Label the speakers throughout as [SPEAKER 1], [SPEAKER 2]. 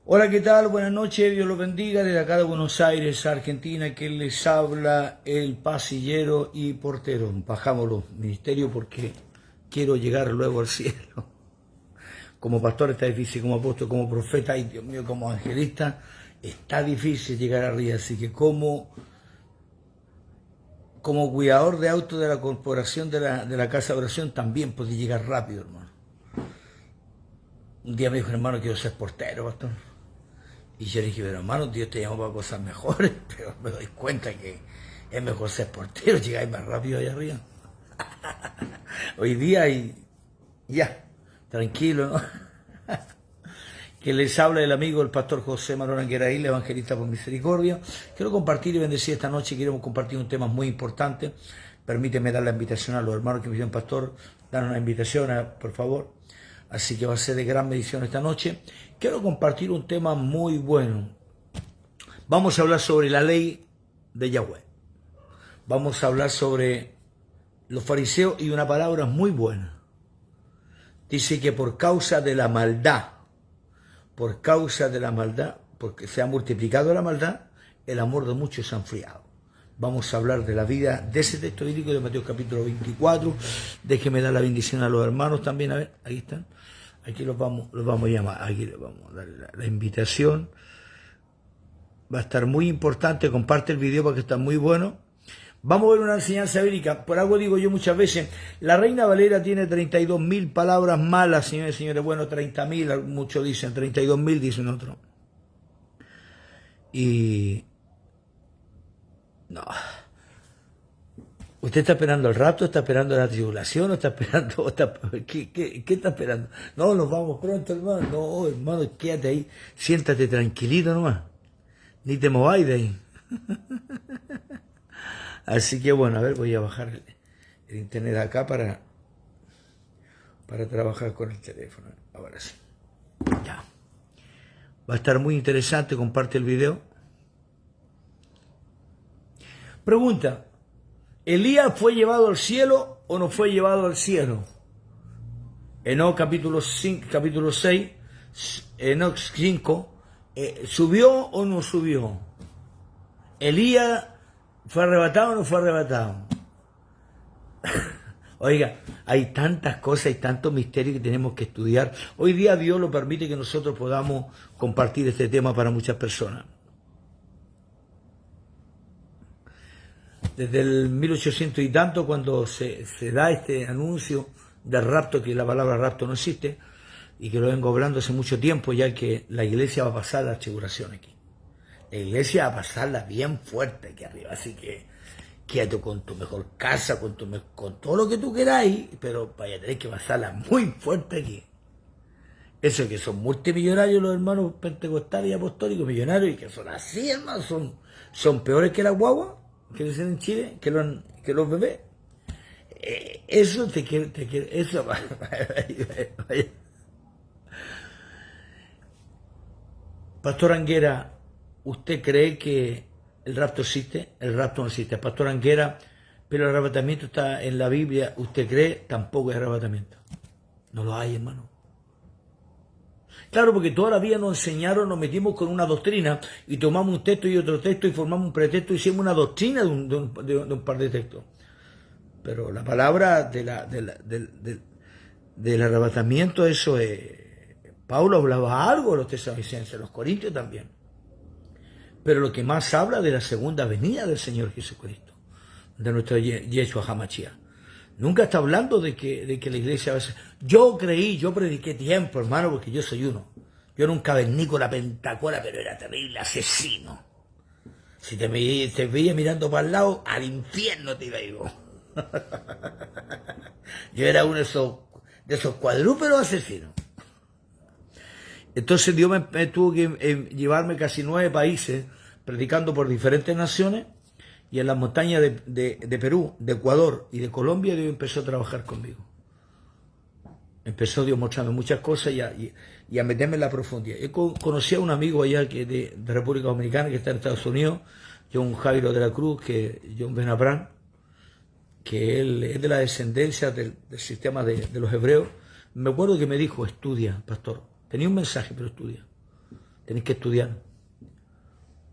[SPEAKER 1] Hola, ¿qué tal? Buenas noches, Dios los bendiga. Desde acá de Buenos Aires, Argentina, que les habla el pasillero y portero. Bajámoslo, ministerio, porque quiero llegar luego al cielo. Como pastor está difícil, como apóstol, como profeta, y Dios mío, como evangelista, está difícil llegar arriba. Así que como cuidador de auto de la corporación de la casa de oración, también puede llegar rápido, hermano. Un día me dijo, hermano, quiero ser portero, pastor. Y yo le dije, pero hermano, Dios te llamó para cosas mejores, pero me doy cuenta que es mejor ser portero, llegáis más rápido allá arriba. Hoy día y ya, tranquilo, ¿no? Que les habla el amigo, el pastor José Manuel Angueraíl, evangelista por misericordia. Quiero compartir y bendecir esta noche, queremos compartir un tema muy importante. Permíteme dar la invitación a los hermanos que me dicen, pastor, dan una invitación, por favor. Así que va a ser de gran bendición esta noche. Quiero compartir un tema muy bueno. Vamos a hablar sobre la ley de Yahweh. Vamos a hablar sobre los fariseos y una palabra muy buena. Dice que por causa de la maldad, porque se ha multiplicado la maldad, el amor de muchos se ha enfriado. Vamos a hablar de la vida de ese texto bíblico de Mateo capítulo 24. Déjeme dar la bendición a los hermanos también. A ver, ahí están. Aquí los vamos a llamar. Aquí les vamos a dar la invitación. Va a estar muy importante. Comparte el video porque está muy bueno. Vamos a ver una enseñanza bíblica. Por algo digo yo muchas veces, la Reina Valera tiene 32.000 palabras malas, señores y señores. Bueno, 30.000, muchos dicen, 32.000 dicen otros. Y no. ¿Usted está esperando el rapto? ¿Está esperando la tribulación? ¿O está esperando? ¿Qué está esperando? No, nos vamos pronto, hermano. No, hermano, quédate ahí. Siéntate tranquilito nomás. Ni te mováis de ahí. Así que bueno, a ver, voy a bajar el internet acá para trabajar con el teléfono. Ahora sí. Ya. Va a estar muy interesante. Comparte el video. Pregunta. ¿Elías fue llevado al cielo o no fue llevado al cielo? Enoc capítulo 6, Enoc 5, ¿subió o no subió? ¿Elías fue arrebatado o no fue arrebatado? Oiga, hay tantas cosas y tantos misterios que tenemos que estudiar. Hoy día Dios lo permite que nosotros podamos compartir este tema para muchas personas. Desde el 1800 y tanto, cuando se da este anuncio del rapto, que la palabra rapto no existe, y que lo vengo hablando hace mucho tiempo, ya que la iglesia va a pasar la tribulación aquí. La iglesia va a pasarla bien fuerte aquí arriba, así que quédate con tu mejor casa, con todo lo que tú queráis, pero vaya a tener que pasarla muy fuerte aquí. Eso que son multimillonarios los hermanos pentecostales y apostólicos, millonarios, y que son así, hermanos, son peores que la guagua, que dicen en Chile, que los bebés. Eso te quiere, eso. Pastor Anguera, ¿usted cree que el rapto existe? El rapto no existe. Pastor Anguera, pero el arrebatamiento está en la Biblia. ¿Usted cree? Tampoco hay arrebatamiento. No lo hay, hermano. Claro, porque toda la vida nos enseñaron, nos metimos con una doctrina y tomamos un texto y otro texto y formamos un pretexto y hicimos una doctrina de un par de textos. Pero la palabra del arrebatamiento, eso es. Pablo hablaba algo, los tesalonicenses, los corintios también. Pero lo que más habla de la segunda venida del Señor Jesucristo, de nuestro Yeshua HaMashiach. Nunca está hablando de que la iglesia a veces... Yo prediqué tiempo, hermano, porque yo soy uno. Yo era un cavernícola pentacola, pero era terrible, asesino. Si te veía mirando para el lado, al infierno te iba a ir. Yo era uno de esos cuadrúpedos asesinos. Entonces Dios me tuvo que llevarme casi 9 países, predicando por diferentes naciones, y en las montañas de Perú, de Ecuador y de Colombia, Dios empezó a trabajar conmigo. Empezó Dios mostrando muchas cosas y a meterme en la profundidad. Yo conocí a un amigo allá de República Dominicana, que está en Estados Unidos, John Jairo de la Cruz, John Ben Abraham, que él es de la descendencia del sistema de los hebreos. Me acuerdo que me dijo, estudia, pastor. Tenía un mensaje, pero estudia. Tenéis que estudiar.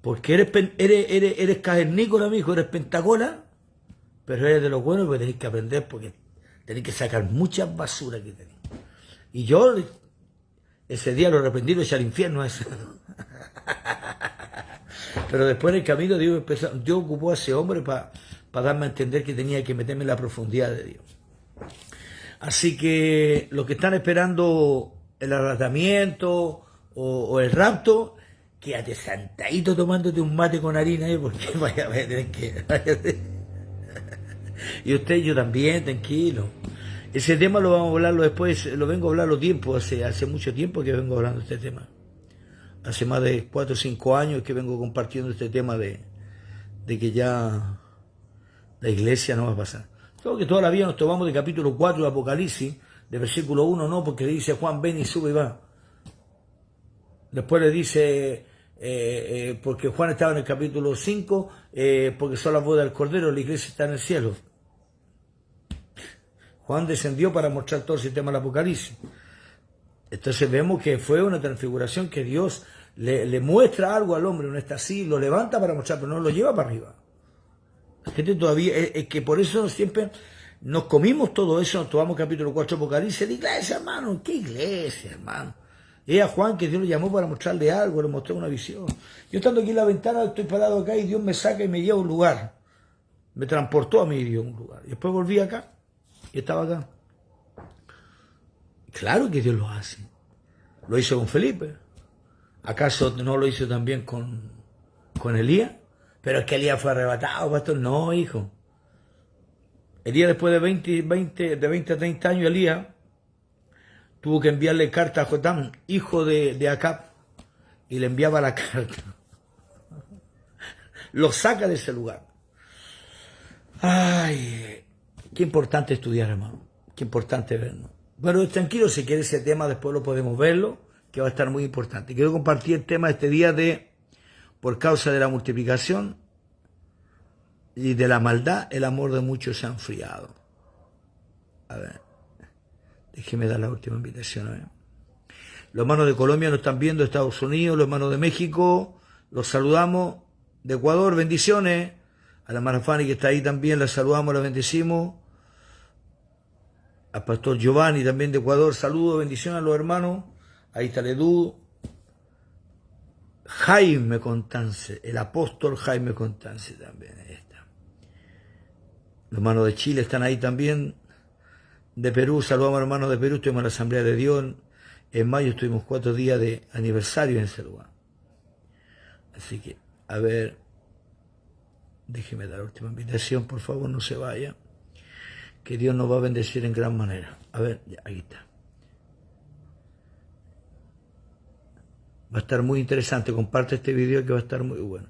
[SPEAKER 1] Porque eres cavernícola, mijo, eres pentacola, pero eres de los buenos porque tenéis que aprender, porque tenéis que sacar muchas basuras que tenéis. Y yo ese día lo arrepentí, lo eché al infierno a eso. Pero después en el camino Dios ocupó a ese hombre para darme a entender que tenía que meterme en la profundidad de Dios. Así que los que están esperando el arrebatamiento o el rapto, quédate sentadito tomándote un mate con harina, porque vaya a ver que... Y usted y yo también, tranquilo. Ese tema lo vamos a hablarlo después, lo vengo a hablarlo tiempo, hace mucho tiempo que vengo hablando de este tema. Hace más de 4 o 5 años que vengo compartiendo este tema de que ya la iglesia no va a pasar. Creo que toda la vida nos tomamos de capítulo 4 de Apocalipsis, de versículo 1, no, porque le dice Juan, ven y sube y va. Después le dice, porque Juan estaba en el capítulo 5, porque son las bodas del Cordero, la iglesia está en el cielo. Juan descendió para mostrar todo el sistema del Apocalipsis. Entonces vemos que fue una transfiguración que Dios le muestra algo al hombre, no está así, lo levanta para mostrar, pero no lo lleva para arriba. La gente todavía, es que por eso siempre nos comimos todo eso, nos tomamos capítulo 4 de Apocalipsis, de iglesia, hermano, ¿qué iglesia, hermano? Es a Juan que Dios lo llamó para mostrarle algo, le mostró una visión. Yo estando aquí en la ventana, estoy parado acá y Dios me saca y me lleva a un lugar. Me transportó a mí Dios a un lugar. Y después volví acá y estaba acá. Claro que Dios lo hace. Lo hizo con Felipe. ¿Acaso no lo hizo también con Elías? Pero es que Elías fue arrebatado, pastor. No, hijo. Elías después de 20 a 30 años, Elías tuvo que enviarle carta a Jotam, hijo de Acab, y le enviaba la carta. Lo saca de ese lugar. Ay, qué importante estudiar, hermano. Qué importante verlo. Bueno, tranquilo, si quieres ese tema, después lo podemos verlo, que va a estar muy importante. Quiero compartir el tema de este día de, por causa de la multiplicación y de la maldad, el amor de muchos se ha enfriado. A ver, déjeme dar la última invitación. A ver. Los hermanos de Colombia nos están viendo, Estados Unidos, los hermanos de México, los saludamos. De Ecuador, bendiciones. A la hermana Fanny que está ahí también, la saludamos, la bendecimos. Al pastor Giovanni también de Ecuador, saludos, bendiciones a los hermanos. Ahí está Ledú. Jaime Constance, el apóstol Jaime Constance también. Ahí está. Los hermanos de Chile están ahí también. De Perú, saludamos a los hermanos de Perú, estuvimos en la Asamblea de Dios. En mayo estuvimos 4 días de aniversario en ese lugar. Así que, a ver, déjeme dar la última invitación, por favor, no se vaya. Que Dios nos va a bendecir en gran manera. A ver, ya, ahí está. Va a estar muy interesante. Comparte este video que va a estar muy bueno.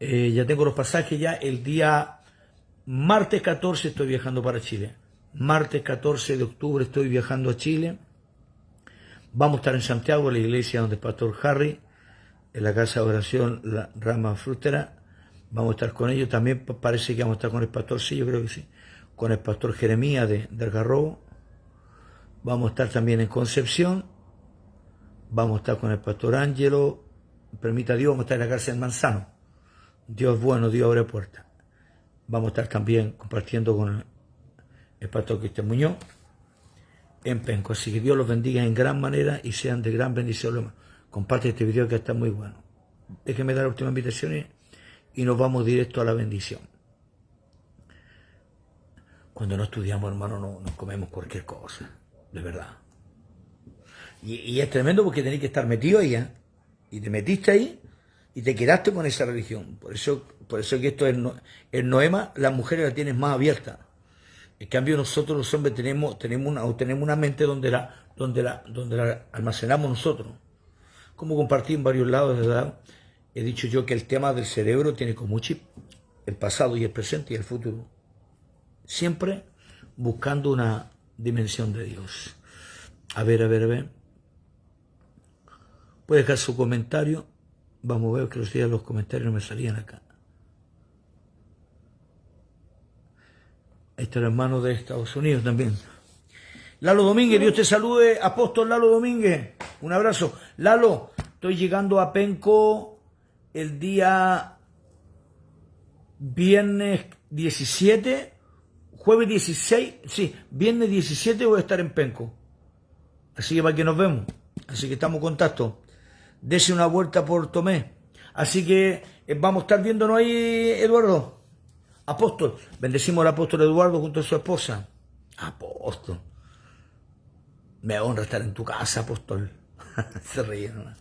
[SPEAKER 1] Ya tengo los pasajes ya. El día martes 14 estoy viajando para Chile. Martes 14 de octubre estoy viajando a Chile. Vamos a estar en Santiago, en la iglesia donde el pastor Harry, en la casa de oración La Rama Frutera. Vamos a estar con ellos. También parece que vamos a estar con el pastor, sí, yo creo que sí. Con el pastor Jeremías de Algarrobo. Vamos a estar también en Concepción. Vamos a estar con el pastor Ángelo. Permita Dios, vamos a estar en la cárcel Manzano. Dios es bueno, Dios abre puertas. Vamos a estar también compartiendo con el pastor Cristian Muñoz en Penco. Así que Dios los bendiga en gran manera y sean de gran bendición. Comparte este video que está muy bueno. Déjenme dar las últimas invitaciones y nos vamos directo a la bendición. Cuando no estudiamos, hermano, no nos comemos cualquier cosa, de verdad. Y es tremendo porque tenés que estar metido ahí, ¿eh? Y te metiste ahí y te quedaste con esa religión. Por eso que esto es el Noema, las mujeres la tienen más abierta. En cambio nosotros los hombres tenemos una mente donde la almacenamos nosotros. Como compartí en varios lados, de verdad, he dicho yo que el tema del cerebro tiene como un chip el pasado y el presente y el futuro. Siempre buscando una dimensión de Dios. A ver. Puede dejar su comentario. Vamos a ver que los días los comentarios no me salían acá. Ahí está el hermano de Estados Unidos también. Lalo Domínguez, Dios te salude, apóstol Lalo Domínguez. Un abrazo. Lalo, estoy llegando a Penco el día viernes 17, jueves 16, sí, viernes 17 voy a estar en Penco. Así que para que nos vemos. Así que estamos en contacto. Dese una vuelta por Tomé. Así que vamos a estar viéndonos ahí, Eduardo. Apóstol. Bendecimos al apóstol Eduardo junto a su esposa. Apóstol. Me honra estar en tu casa, apóstol. Se reían, ¿no?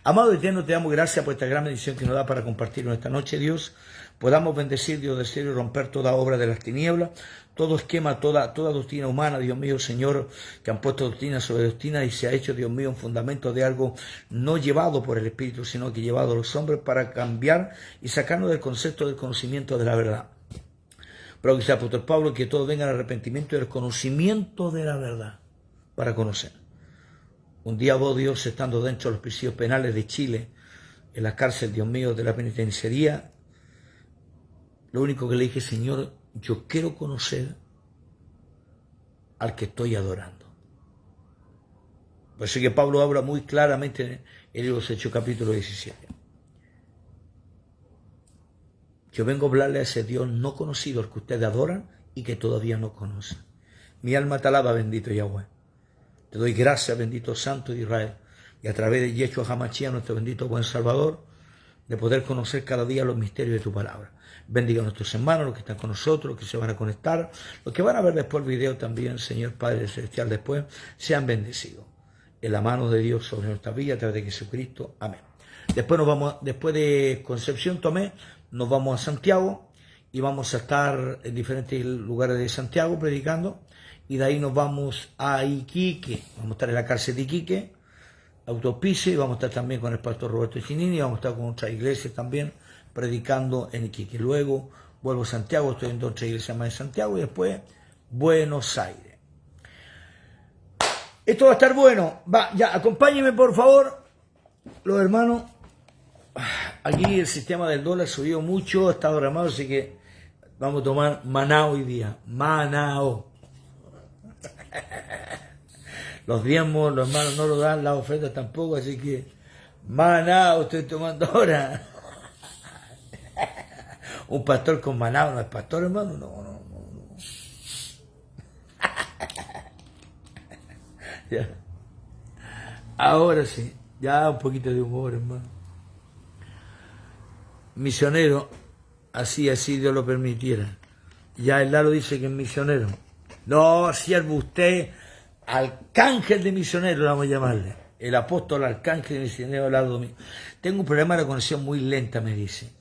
[SPEAKER 1] Amado Eterno, te damos gracias por esta gran bendición que nos da para compartir esta noche, Dios. Podamos bendecir, Dios del cielo, y romper toda obra de las tinieblas, todo esquema, toda doctrina humana, Dios mío, Señor, que han puesto doctrina sobre doctrina y se ha hecho, Dios mío, un fundamento de algo no llevado por el Espíritu, sino que llevado a los hombres para cambiar y sacarnos del concepto del conocimiento de la verdad. Pero que sea apóstol Pablo, que todos vengan al arrepentimiento y al conocimiento de la verdad, para conocer. Un día vos, Dios, estando dentro de los presidios penales de Chile, en la cárcel, Dios mío, de la penitenciaría, lo único que le dije, Señor, yo quiero conocer al que estoy adorando. Por eso que Pablo habla muy claramente en los Hechos capítulo 17. Yo vengo a hablarle a ese Dios no conocido, al que ustedes adoran y que todavía no conocen. Mi alma te alaba, bendito Yahweh. Te doy gracias, bendito Santo de Israel, y a través de Yeshua HaMashiach, nuestro bendito buen Salvador, de poder conocer cada día los misterios de tu palabra. Bendiga a nuestros hermanos, los que están con nosotros, los que se van a conectar, los que van a ver después el video también, Señor Padre Celestial, después, sean bendecidos. En la mano de Dios sobre nuestra vida, a través de Jesucristo. Amén. Después de Concepción Tomé, nos vamos a Santiago, y vamos a estar en diferentes lugares de Santiago predicando, y de ahí nos vamos a Iquique. Vamos a estar en la cárcel de Iquique, Autopiste, y vamos a estar también con el pastor Roberto Chinini, y vamos a estar con otras iglesias también predicando en Iquique. Luego vuelvo a Santiago, estoy en otra iglesia más en Santiago, y después Buenos Aires. Esto va a estar bueno. Ya, acompáñenme por favor, los hermanos. Aquí el sistema del dólar subió mucho, está programado, así que vamos a tomar Manao hoy día. Manao. Los diezmos, los hermanos no lo dan, las ofrendas tampoco, así que Manao estoy tomando ahora. Un pastor con Manao no es pastor, hermano, no. Ya. Ahora sí, ya un poquito de humor, hermano. Misionero, así Dios lo permitiera. Ya el Lalo dice que es misionero. No, siervo, usted, arcángel de misionero, vamos a llamarle. El apóstol arcángel de misionero al lado mío. Tengo un problema de conexión muy lenta, me dice.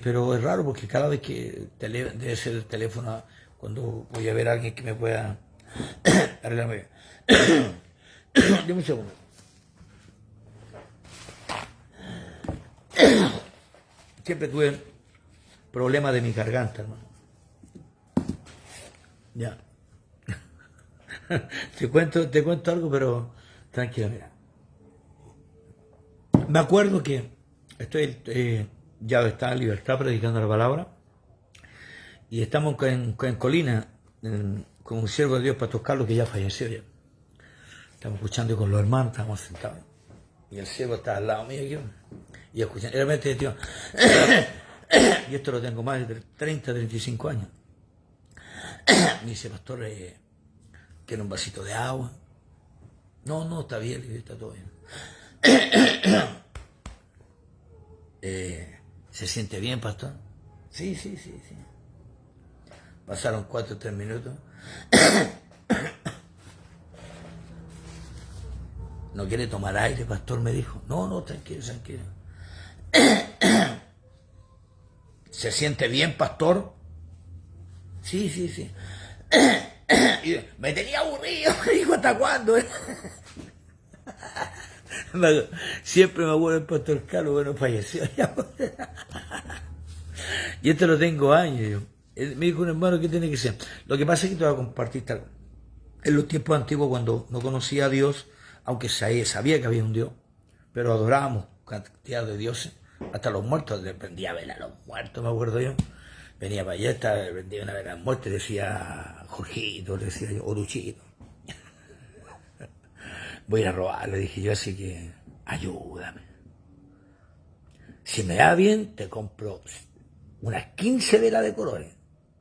[SPEAKER 1] Pero es raro porque cada vez que debe ser el teléfono, cuando voy a ver a alguien que me pueda arreglarme. Dime un segundo. Siempre tuve problemas de mi garganta, hermano. Ya. Te cuento algo, pero tranquilo, mira. Me acuerdo que estoy ya está en libertad predicando la palabra, y estamos en Colina con un siervo de Dios, Pastor Carlos, que ya falleció ya. Estamos escuchando con los hermanos, estamos sentados, y el siervo está al lado mío y escuchando. Realmente, tío, y esto lo tengo más de 35 años. Me dice, pastor, ¿quiere un vasito de agua? No, está bien, está todo bien. ¿Se siente bien, pastor? Sí. Pasaron 4 o 3 minutos. ¿No quiere tomar aire, pastor? Me dijo. No, tranquilo. ¿Se siente bien, pastor? Sí. Y me tenía aburrido, me dijo, ¿hasta cuándo? Siempre me acuerdo del pastor Carlos, bueno, falleció. Y esto lo tengo años. Me dijo un hermano que tiene que ser. Lo que pasa es que te voy a compartir algo. En los tiempos antiguos, cuando no conocía a Dios, aunque sabía que había un Dios, pero adorábamos cantidad de dioses, hasta los muertos, le prendía a velar a los muertos, me acuerdo yo. Venía para allá, le prendía una vela a la muerte, decía Jorgito, le decía yo, Oruchito. voy a ir a robar, le dije yo, así que ayúdame. Si me da bien, te compro unas 15 velas de colores,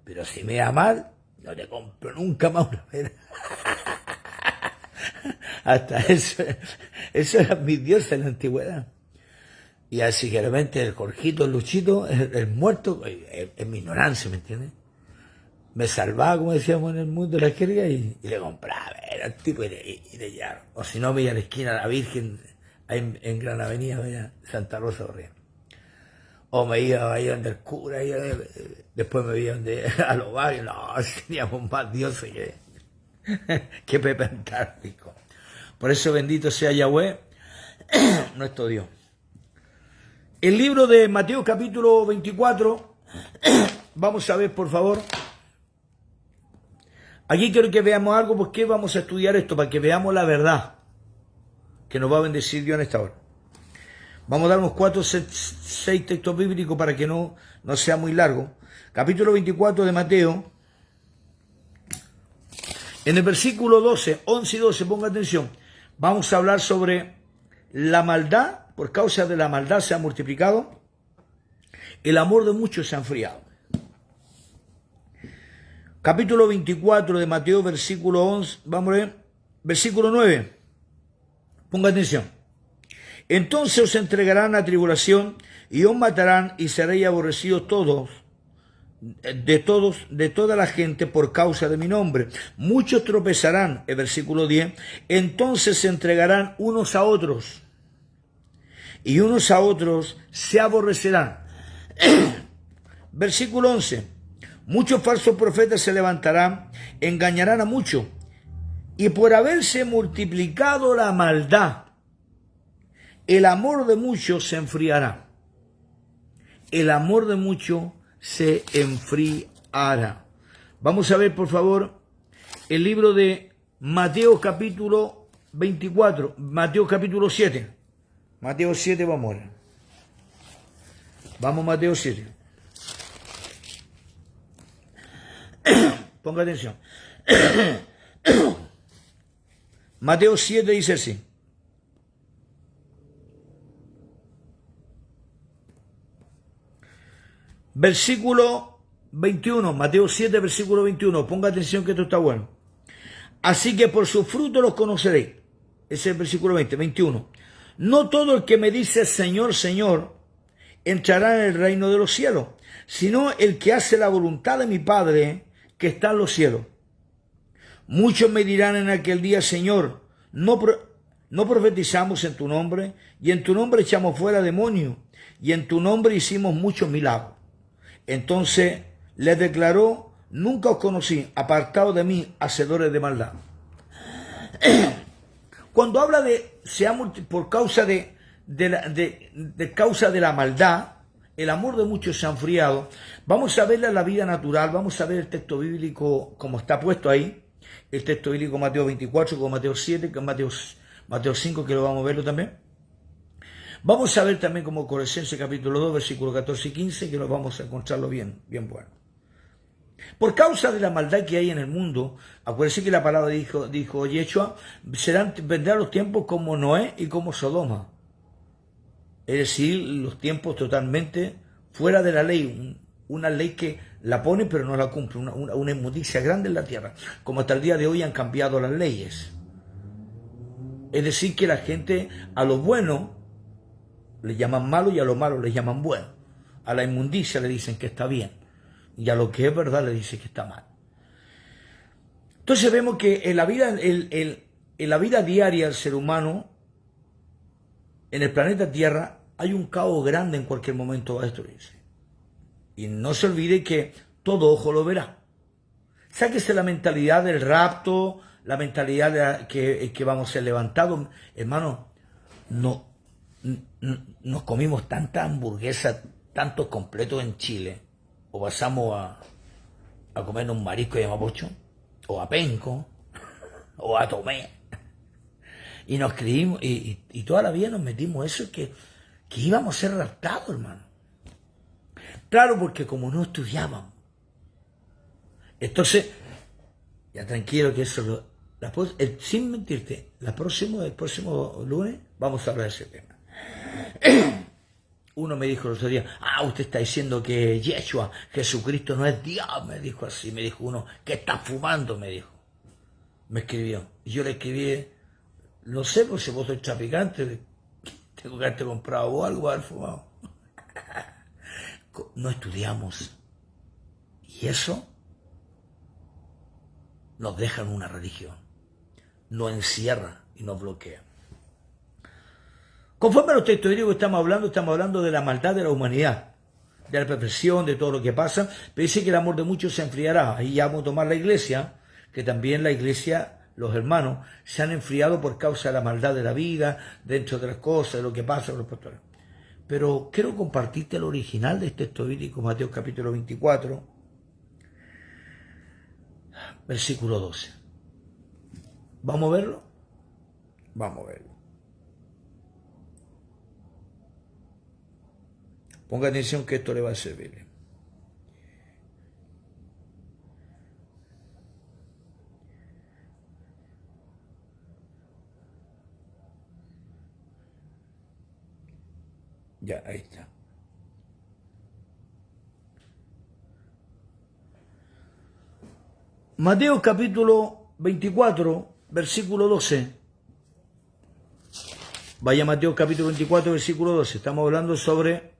[SPEAKER 1] pero si me da mal, no te compro nunca más una vela. Hasta eso eran mis dioses en la antigüedad. Y así que de repente el Jorgito, el Luchito, el muerto, en mi ignorancia, ¿me entiendes? Me salvaba, como decíamos en el mundo de la jerga, y le compraba, era el tipo, y le llevaron. O si no, me iba a la esquina a la Virgen, ahí en Gran Avenida, Santa Rosa Borrea. O me iba ahí donde el cura, ahí, después me iba a los barrios. No, teníamos más dioses que Pepe Antártico. Por eso bendito sea Yahweh, nuestro Dios. El libro de Mateo capítulo 24, vamos a ver por favor. Aquí quiero que veamos algo, porque vamos a estudiar esto, para que veamos la verdad que nos va a bendecir Dios en esta hora. Vamos a dar unos 4 o 6 textos bíblicos para que no sea muy largo. Capítulo 24 de Mateo. En el versículo 12, 11 y 12, ponga atención. Vamos a hablar sobre la maldad. Por causa de la maldad se ha multiplicado. El amor de muchos se ha enfriado. Capítulo 24 de Mateo, versículo 11, vamos a ver, versículo 9. Ponga atención. Entonces os entregarán a tribulación y os matarán y seréis aborrecidos de toda la gente por causa de mi nombre. Muchos tropezarán, el versículo 10, entonces se entregarán unos a otros y unos a otros se aborrecerán. Versículo 11. Muchos falsos profetas se levantarán, engañarán a muchos, y por haberse multiplicado la maldad, el amor de muchos se enfriará. El amor de muchos se enfriará. Vamos a ver, por favor, el libro de Mateo capítulo 24, Mateo capítulo 7. Mateo 7, vamos a ver. Vamos, Mateo 7. Ponga atención. Mateo 7 dice así. Versículo 21, Mateo 7, versículo 21. Ponga atención que esto está bueno. Así que por su fruto los conoceréis. Ese es el versículo 21. No todo el que me dice Señor, Señor, entrará en el reino de los cielos, sino el que hace la voluntad de mi Padre que está en los cielos. Muchos me dirán en aquel día, Señor, no profetizamos en tu nombre, y en tu nombre echamos fuera demonios, y en tu nombre hicimos muchos milagros. Entonces les declaró, nunca os conocí, apartados de mí, hacedores de maldad. Cuando habla de por causa de causa de la maldad, el amor de muchos se ha enfriado. Vamos a ver la vida natural, vamos a ver el texto bíblico como está puesto ahí, el texto bíblico Mateo 24 con Mateo 7, con Mateo 5, que lo vamos a verlo también. Vamos a ver también como Colosenses capítulo 2, versículos 14 y 15, que lo vamos a encontrarlo bien bueno. Por causa de la maldad que hay en el mundo, acuérdense que la palabra dijo Yeshua, vendrán los tiempos como Noé y como Sodoma. Es decir, los tiempos totalmente fuera de la ley, una ley que la pone pero no la cumple, una inmundicia grande en la tierra, como hasta el día de hoy han cambiado las leyes. Es decir, que la gente a lo bueno le llaman malo y a lo malo le llaman bueno. A la inmundicia le dicen que está bien y a lo que es verdad le dicen que está mal. Entonces vemos que en la vida diaria del ser humano, en el planeta Tierra, hay un caos grande, en cualquier momento va a destruirse. Y no se olvide que todo ojo lo verá. Sáquese la mentalidad del rapto, la mentalidad de que vamos a ser levantados. Hermano, nos comimos tantas hamburguesas, tantos completos en Chile, o pasamos a comer un marisco de mapocho, o a penco, o a tomé. Y nos creímos, y toda la vida nos metimos eso, que íbamos a ser raptados, hermano. Claro, porque como no estudiábamos. Entonces, ya tranquilo que eso sin mentirte, el próximo lunes vamos a hablar de ese tema. Uno me dijo el otro día, usted está diciendo que Yeshua, Jesucristo no es Dios, me dijo así, me dijo uno, que está fumando, me dijo. Me escribió. Y yo le escribí, no sé, pues si vos sois traficante, tengo que haberte comprado o algo, haber fumado. No estudiamos. Y eso nos deja en una religión. Nos encierra y nos bloquea. Conforme a los textos bíblicos estamos hablando de la maldad de la humanidad, de la perfección, de todo lo que pasa, pero dice que el amor de muchos se enfriará. Ahí ya vamos a tomar la iglesia, que también la iglesia, los hermanos, se han enfriado por causa de la maldad de la vida, dentro de las cosas, de lo que pasa con los pastores. Pero quiero compartirte el original de este texto bíblico, Mateo capítulo 24, versículo 12. ¿Vamos a verlo? Vamos a verlo. Ponga atención que esto le va a servir. Ya, ahí está. Mateo capítulo 24, versículo 12. Vaya Mateo capítulo 24, versículo 12. Estamos hablando sobre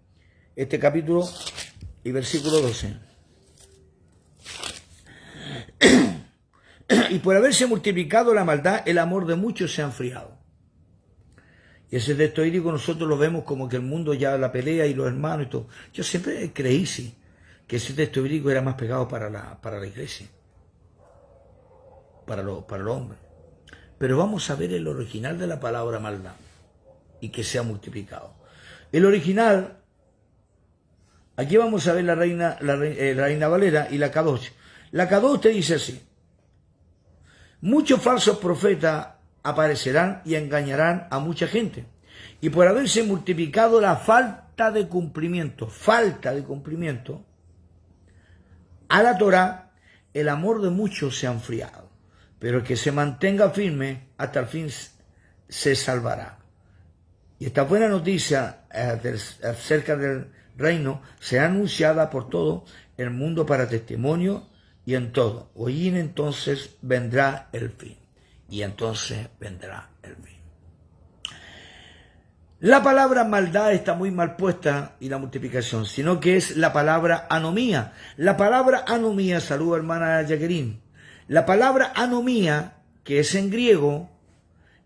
[SPEAKER 1] este capítulo y versículo 12. Y por haberse multiplicado la maldad, el amor de muchos se ha enfriado. Y ese texto bíblico nosotros lo vemos como que el mundo ya la pelea y los hermanos y todo. Yo siempre creí, sí, que ese texto bíblico era más pegado para la iglesia, para los hombres. Pero vamos a ver el original de la palabra maldad y que se ha multiplicado. El original, aquí vamos a ver la Reina Valera y la Kadosh. La Kadosh te dice así: muchos falsos profetas aparecerán y engañarán a mucha gente. Y por haberse multiplicado la falta de cumplimiento a la Torá, el amor de muchos se ha enfriado. Pero el que se mantenga firme hasta el fin se salvará. Y esta buena noticia acerca del reino será anunciada por todo el mundo para testimonio y en todo. Oír, entonces vendrá el fin. Y entonces vendrá el fin. La palabra maldad está muy mal puesta y la multiplicación, sino que es la palabra anomía. La palabra anomía, saluda hermana Jacqueline. La palabra anomía, que es en griego,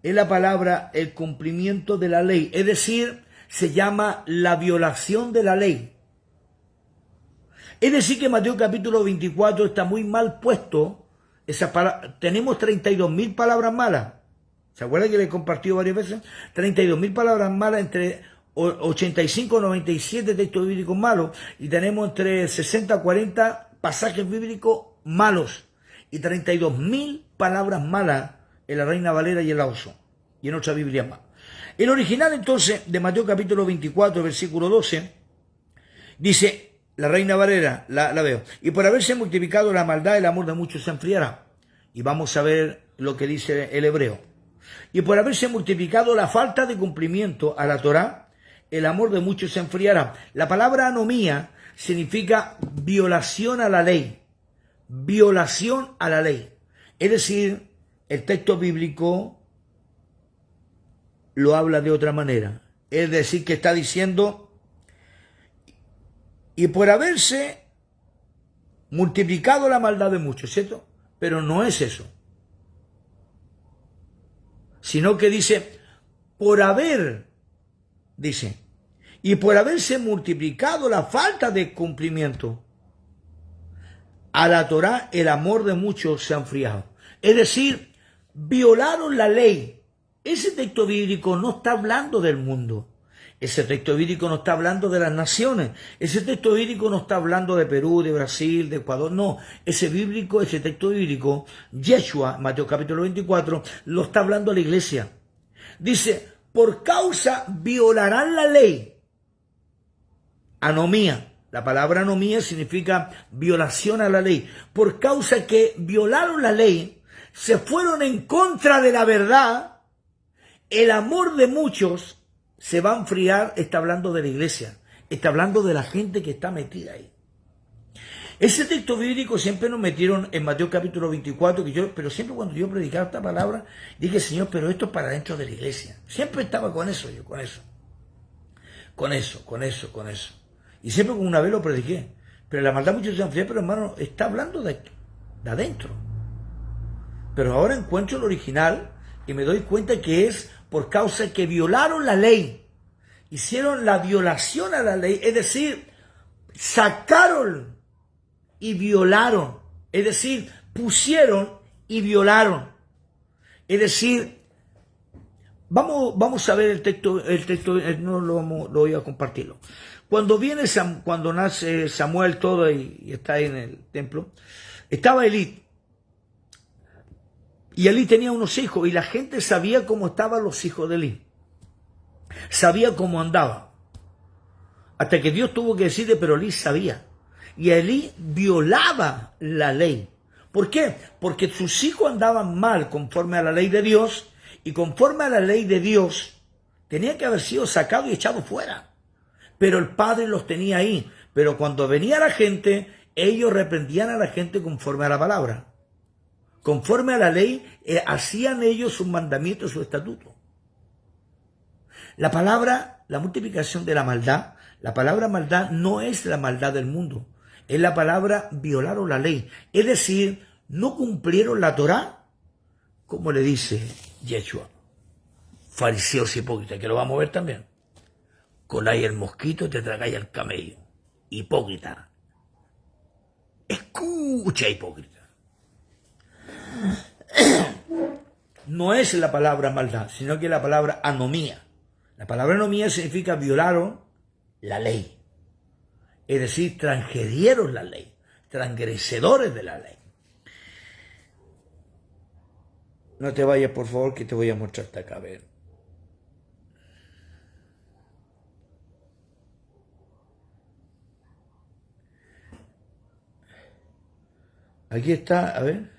[SPEAKER 1] es la palabra el cumplimiento de la ley. Es decir, se llama la violación de la ley. Es decir, que Mateo capítulo 24 está muy mal puesto. Tenemos 32.000 palabras malas. ¿Se acuerdan que le he compartido varias veces? 32.000 palabras malas, entre 85 y 97 textos bíblicos malos. Y tenemos entre 60 y 40 pasajes bíblicos malos. Y 32.000 palabras malas en la Reina Valera y en la Oso. Y en otra Biblia más. El original entonces de Mateo capítulo 24, versículo 12, dice... La Reina Valera, la veo. Y por haberse multiplicado la maldad, el amor de muchos se enfriará. Y vamos a ver lo que dice el hebreo. Y por haberse multiplicado la falta de cumplimiento a la Torá, el amor de muchos se enfriará. La palabra anomía significa violación a la ley. Violación a la ley. Es decir, el texto bíblico lo habla de otra manera. Es decir, que está diciendo... Y por haberse multiplicado la maldad de muchos, ¿cierto? Pero no es eso. Sino que dice, y por haberse multiplicado la falta de cumplimiento a la Torá, el amor de muchos se ha enfriado. Es decir, violaron la ley. Ese texto bíblico no está hablando del mundo. Ese texto bíblico no está hablando de las naciones. Ese texto bíblico no está hablando de Perú, de Brasil, de Ecuador. No, ese texto bíblico, Yeshua, Mateo capítulo 24, lo está hablando a la iglesia. Dice, por causa violarán la ley. Anomía. La palabra anomía significa violación a la ley. Por causa que violaron la ley, se fueron en contra de la verdad, el amor de muchos se va a enfriar. Está hablando de la iglesia, está hablando de la gente que está metida ahí. Ese texto bíblico siempre nos metieron en Mateo capítulo 24, pero siempre cuando yo predicaba esta palabra, dije, Señor, pero esto es para dentro de la iglesia. Siempre estaba con eso, con eso. Y siempre con una vez lo prediqué. Pero la maldad mucho se enfría, pero hermano, está hablando de adentro. Pero ahora encuentro el original y me doy cuenta que es por causa que violaron la ley. Hicieron la violación a la ley, es decir, sacaron y violaron, es decir, pusieron y violaron. Es decir, vamos a ver el texto no lo voy a compartirlo. Cuando nace Samuel todo y está ahí en el templo, estaba Elí. Y Elí tenía unos hijos y la gente sabía cómo estaban los hijos de Elí. Sabía cómo andaba. Hasta que Dios tuvo que decirle, pero Elí sabía. Y Elí violaba la ley. ¿Por qué? Porque sus hijos andaban mal conforme a la ley de Dios, y conforme a la ley de Dios tenía que haber sido sacado y echado fuera. Pero el padre los tenía ahí. Pero cuando venía la gente, ellos reprendían a la gente conforme a la palabra. Conforme a la ley, hacían ellos sus mandamientos, su estatuto. La palabra, la multiplicación de la maldad, la palabra maldad no es la maldad del mundo. Es la palabra violaron la ley. Es decir, no cumplieron la Torá, como le dice Yeshua. Fariseos hipócritas, que lo vamos a ver también. Coláis el mosquito y te tragáis el camello. Hipócrita. Escucha, hipócrita. No es la palabra maldad, sino que la palabra anomía. La palabra anomía significa violaron la ley. Es decir, transgredieron la ley, transgresedores de la ley. No te vayas, por favor, que te voy a mostrarte acá, a ver. Aquí está, a ver.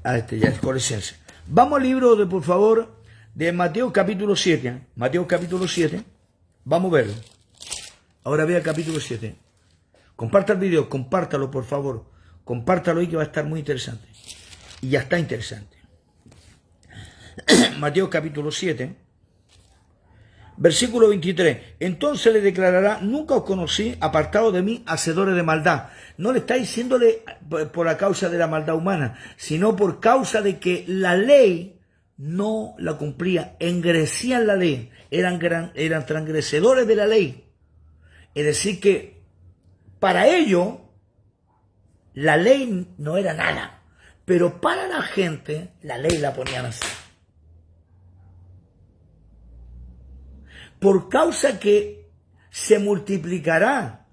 [SPEAKER 1] Este ya es Colosenses. Vamos al libro por favor, de Mateo capítulo 7. Mateo capítulo 7. Vamos a verlo. Ahora vea capítulo 7. Comparta el video, compártalo por favor. Compártalo ahí que va a estar muy interesante. Y ya está interesante. Mateo capítulo 7. Versículo 23. Entonces le declarará, nunca os conocí, apartados de mí, hacedores de maldad. No le está diciéndole por la causa de la maldad humana, sino por causa de que la ley no la cumplía, engrecían la ley, eran transgresedores de la ley. Es decir que para ellos la ley no era nada, pero para la gente la ley la ponían así. Por causa que se multiplicará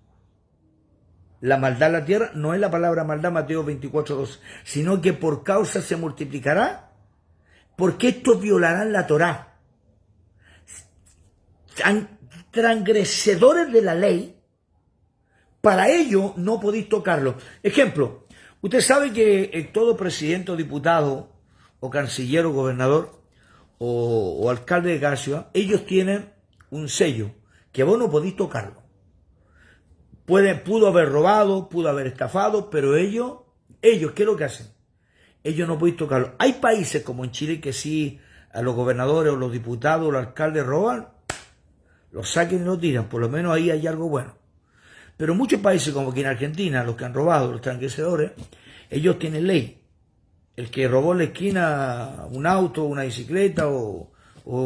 [SPEAKER 1] la maldad en la tierra, no es la palabra maldad, Mateo 24:2, sino que por causa se multiplicará, porque estos violarán la Torá. Transgresedores de la ley, para ello no podéis tocarlo. Ejemplo, usted sabe que todo presidente o diputado o canciller o gobernador o alcalde de cada ciudad, ellos tienen un sello que vos no podéis tocarlo. Pudo haber robado, pudo haber estafado, pero ellos, ¿qué es lo que hacen? Ellos no podéis tocarlo. Hay países como en Chile que sí, a los gobernadores o los diputados o los alcaldes roban, los saquen y los tiran, por lo menos ahí hay algo bueno. Pero muchos países como aquí en Argentina, los que han robado, los transgresadores, ellos tienen ley. El que robó en la esquina un auto, una bicicleta o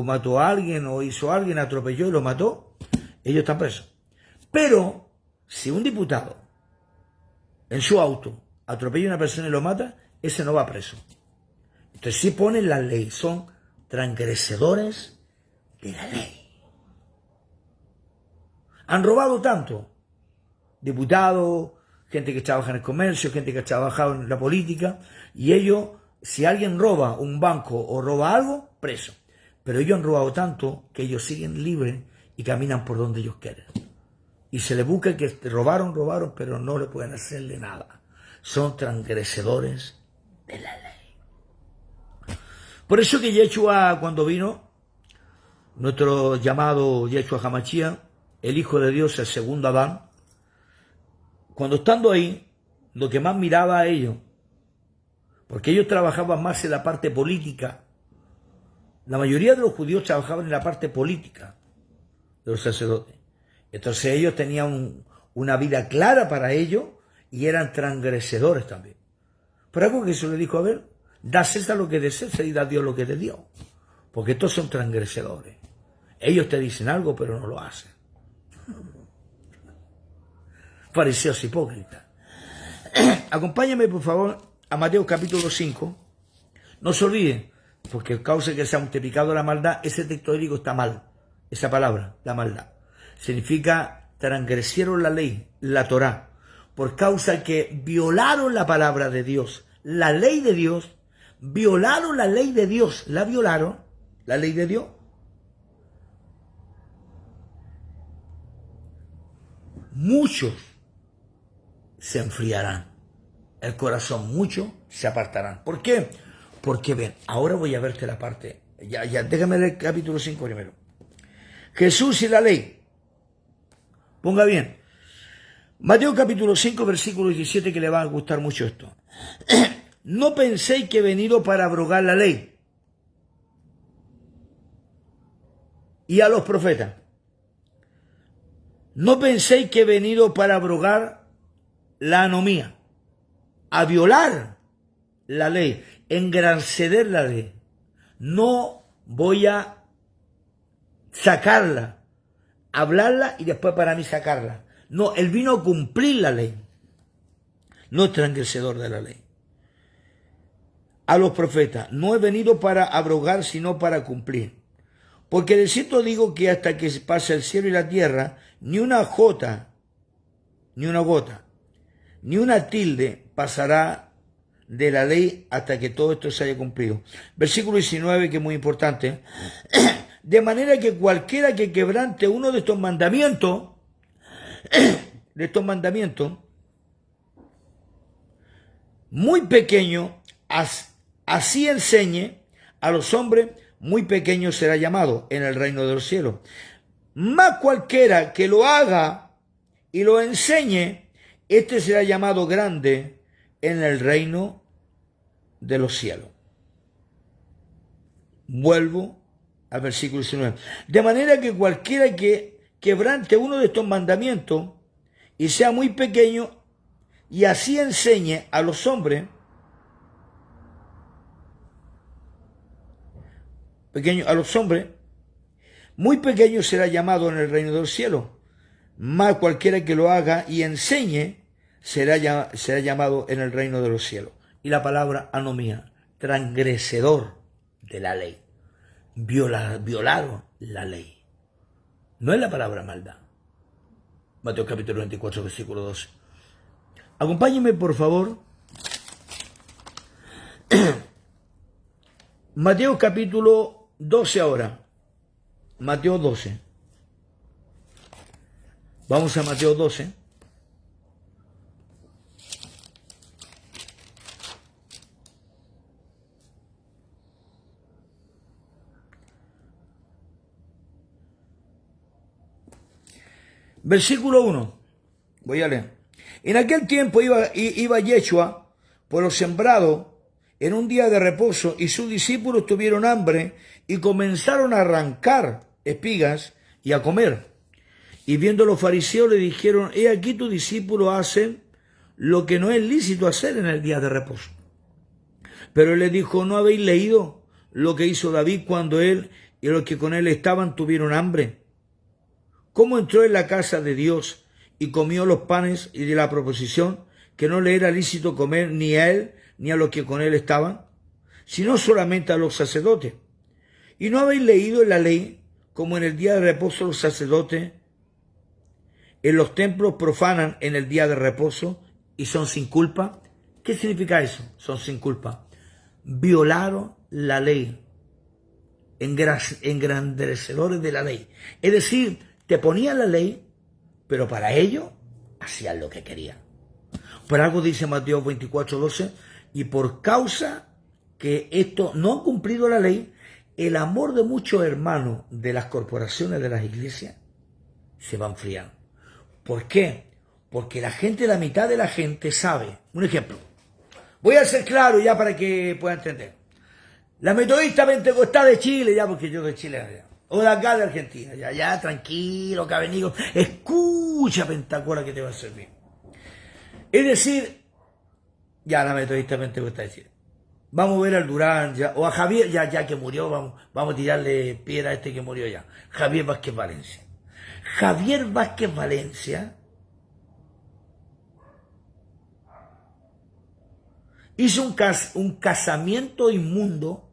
[SPEAKER 1] mató a alguien o hizo a alguien, atropelló y lo mató, ellos están presos. Pero si un diputado en su auto atropella a una persona y lo mata, ese no va preso. Entonces sí ponen la ley, son transgresedores de la ley. Han robado tanto, diputados, gente que trabaja en el comercio, gente que ha trabajado en la política, y ellos, si alguien roba un banco o roba algo, preso. Pero ellos han robado tanto que ellos siguen libres y caminan por donde ellos quieren. Y se le busca que robaron, pero no le pueden hacerle nada. Son transgresadores de la ley. Por eso que Yeshua, cuando vino, nuestro llamado Yeshua Hamashia, el Hijo de Dios, el segundo Adán, cuando estando ahí, lo que más miraba a ellos, porque ellos trabajaban más en la parte política, la mayoría de los judíos trabajaban en la parte política de los sacerdotes. Entonces ellos tenían una vida clara para ellos y eran transgresadores también. Por algo que Jesús le dijo, a ver, da a César lo que de César y da a Dios lo que de Dios. Porque estos son transgresadores. Ellos te dicen algo, pero no lo hacen. Fariseos hipócritas. Acompáñame, por favor, a Mateo capítulo 5. No se olviden, porque causa que se ha multiplicado la maldad, ese texto bíblico está mal. Esa palabra, la maldad, significa transgresieron la ley, la Torá, por causa que violaron la palabra de Dios, la ley de Dios, violaron la ley de Dios, la violaron, la ley de Dios. Muchos se enfriarán, el corazón muchos se apartarán. ¿Por qué? Porque ven, ahora voy a verte la parte, déjame leer el capítulo 5 primero. Jesús y la ley. Ponga bien. Mateo capítulo 5, versículo 17, que le va a gustar mucho esto. No penséis que he venido para abrogar la ley y a los profetas. No penséis que he venido para abrogar la anomía, a violar la ley, engrandcer la ley. No voy a sacarla, hablarla y después para mí sacarla. No, él vino a cumplir la ley. No es transgresador de la ley. A los profetas, no he venido para abrogar, sino para cumplir. Porque de cierto digo que hasta que pase el cielo y la tierra, ni una jota, ni una gota, ni una tilde pasará de la ley hasta que todo esto se haya cumplido. Versículo 19, que es muy importante. De manera que cualquiera que quebrante uno de estos mandamientos, muy pequeño, así enseñe a los hombres, muy pequeño será llamado en el reino de los cielos. Mas cualquiera que lo haga y lo enseñe, este será llamado grande en el reino de los cielos. Vuelvo al versículo 19. De manera que cualquiera que quebrante uno de estos mandamientos y sea muy pequeño y así enseñe a los hombres, muy pequeño será llamado en el reino del cielo. Mas cualquiera que lo haga y enseñe será llamado en el reino de los cielos. Y la palabra anomía, transgresador de la ley. Violaron la ley. No es la palabra maldad. Mateo capítulo 24, versículo 12. Acompáñenme, por favor. Mateo capítulo 12 ahora. Mateo 12. Vamos a Mateo 12. Versículo 1. Voy a leer. En aquel tiempo iba Yeshua por los sembrados en un día de reposo y sus discípulos tuvieron hambre y comenzaron a arrancar espigas y a comer. Y viendo los fariseos le dijeron, he aquí tus discípulos hacen lo que no es lícito hacer en el día de reposo. Pero él les dijo, ¿no habéis leído lo que hizo David cuando él y los que con él estaban tuvieron hambre? ¿Cómo entró en la casa de Dios y comió los panes y de la proposición que no le era lícito comer ni a él ni a los que con él estaban, sino solamente a los sacerdotes? ¿Y no habéis leído en la ley como en el día de reposo los sacerdotes en los templos profanan en el día de reposo y son sin culpa? ¿Qué significa eso? Son sin culpa. Violaron la ley, engrandecedores de la ley. Es decir, te ponían la ley, pero para ellos hacían lo que querían. Por algo dice Mateo 24:12, y por causa que esto no han cumplido la ley, el amor de muchos hermanos de las corporaciones de las iglesias se va enfriando. ¿Por qué? Porque la mitad de la gente sabe. Un ejemplo. Voy a ser claro ya para que puedan entender. La metodista pentecostal de Chile, ya porque yo soy chileno, o de acá de Argentina, ya, tranquilo, cabenigo, escucha Pensacola que te va a servir. Es decir, ya la metodista pentecostal de Chile. Vamos a ver al Durán, ya, o a Javier, ya que murió, vamos a tirarle piedra a este que murió ya. Javier Vázquez Valencia. Javier Vázquez Valencia hizo un casamiento inmundo.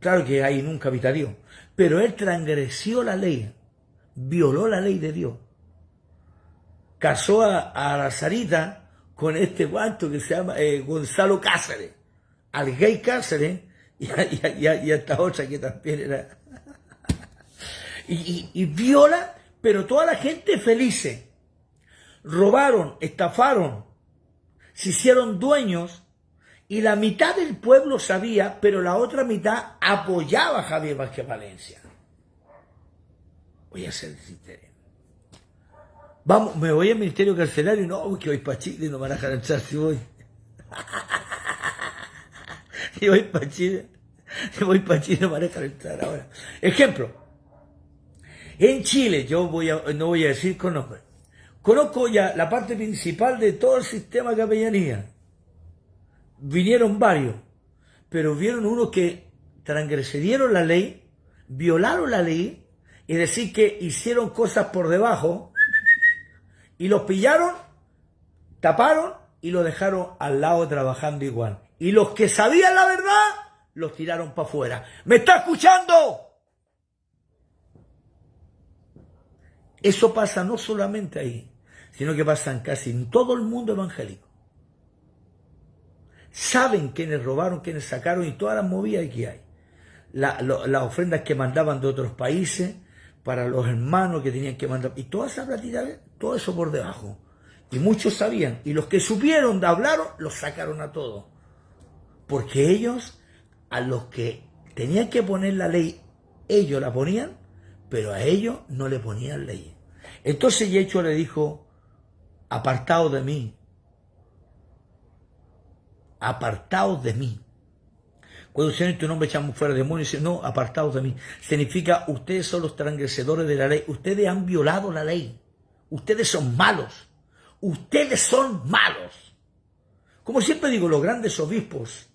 [SPEAKER 1] Claro que ahí nunca habita Dios, pero él transgredió la ley, violó la ley de Dios. Casó a la Sarita con este guanto que se llama Gonzalo Cáceres, al gay Cáceres, y a esta otra que también era. y viola, pero toda la gente feliz. Robaron, estafaron, se hicieron dueños, y la mitad del pueblo sabía, pero la otra mitad apoyaba a Javier Vázquez Valencia. Voy a ser sincero. Vamos, me voy al ministerio carcelario, no, que voy para Chile, no me van a dejar entrar si voy. Y voy para Chile, no me van a dejar entrar ahora. Ejemplo, en Chile, no voy a decir con nombre, conozco ya la parte principal de todo el sistema de capellanía. Vinieron varios, pero vieron unos que transgredieron la ley, violaron la ley, es decir, que hicieron cosas por debajo, y los pillaron, taparon y los dejaron al lado trabajando igual. Y los que sabían la verdad, los tiraron para afuera. ¿Me está escuchando? Eso pasa no solamente ahí, sino que pasa en casi en todo el mundo evangélico. Saben quiénes robaron, quiénes sacaron y todas las movidas que hay. Las ofrendas que mandaban de otros países para los hermanos que tenían que mandar. Y toda esa platita, todo eso por debajo. Y muchos sabían. Y los que supieron, hablaron, los sacaron a todos. Porque ellos, a los que tenían que poner la ley, ellos la ponían, pero a ellos no le ponían ley. Entonces Yeshua le dijo, apartaos de mí. Apartaos de mí. Cuando Señor en tu nombre echamos fuera demonios, dice, no, apartaos de mí. Significa, ustedes son los transgresores de la ley. Ustedes han violado la ley. Ustedes son malos. Ustedes son malos. Como siempre digo, los grandes obispos,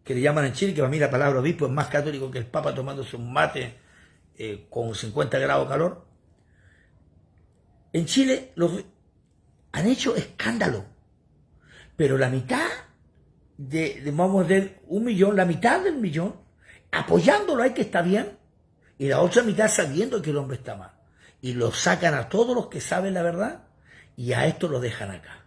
[SPEAKER 1] que le llaman en Chile, que para mí la palabra obispo es más católico que el Papa tomándose un mate con 50 grados de calor. En Chile han hecho escándalo. Pero la mitad vamos a ver 1 millón, la mitad del millón, apoyándolo hay que está bien, y la otra mitad sabiendo que el hombre está mal. Y lo sacan a todos los que saben la verdad, y a esto lo dejan acá.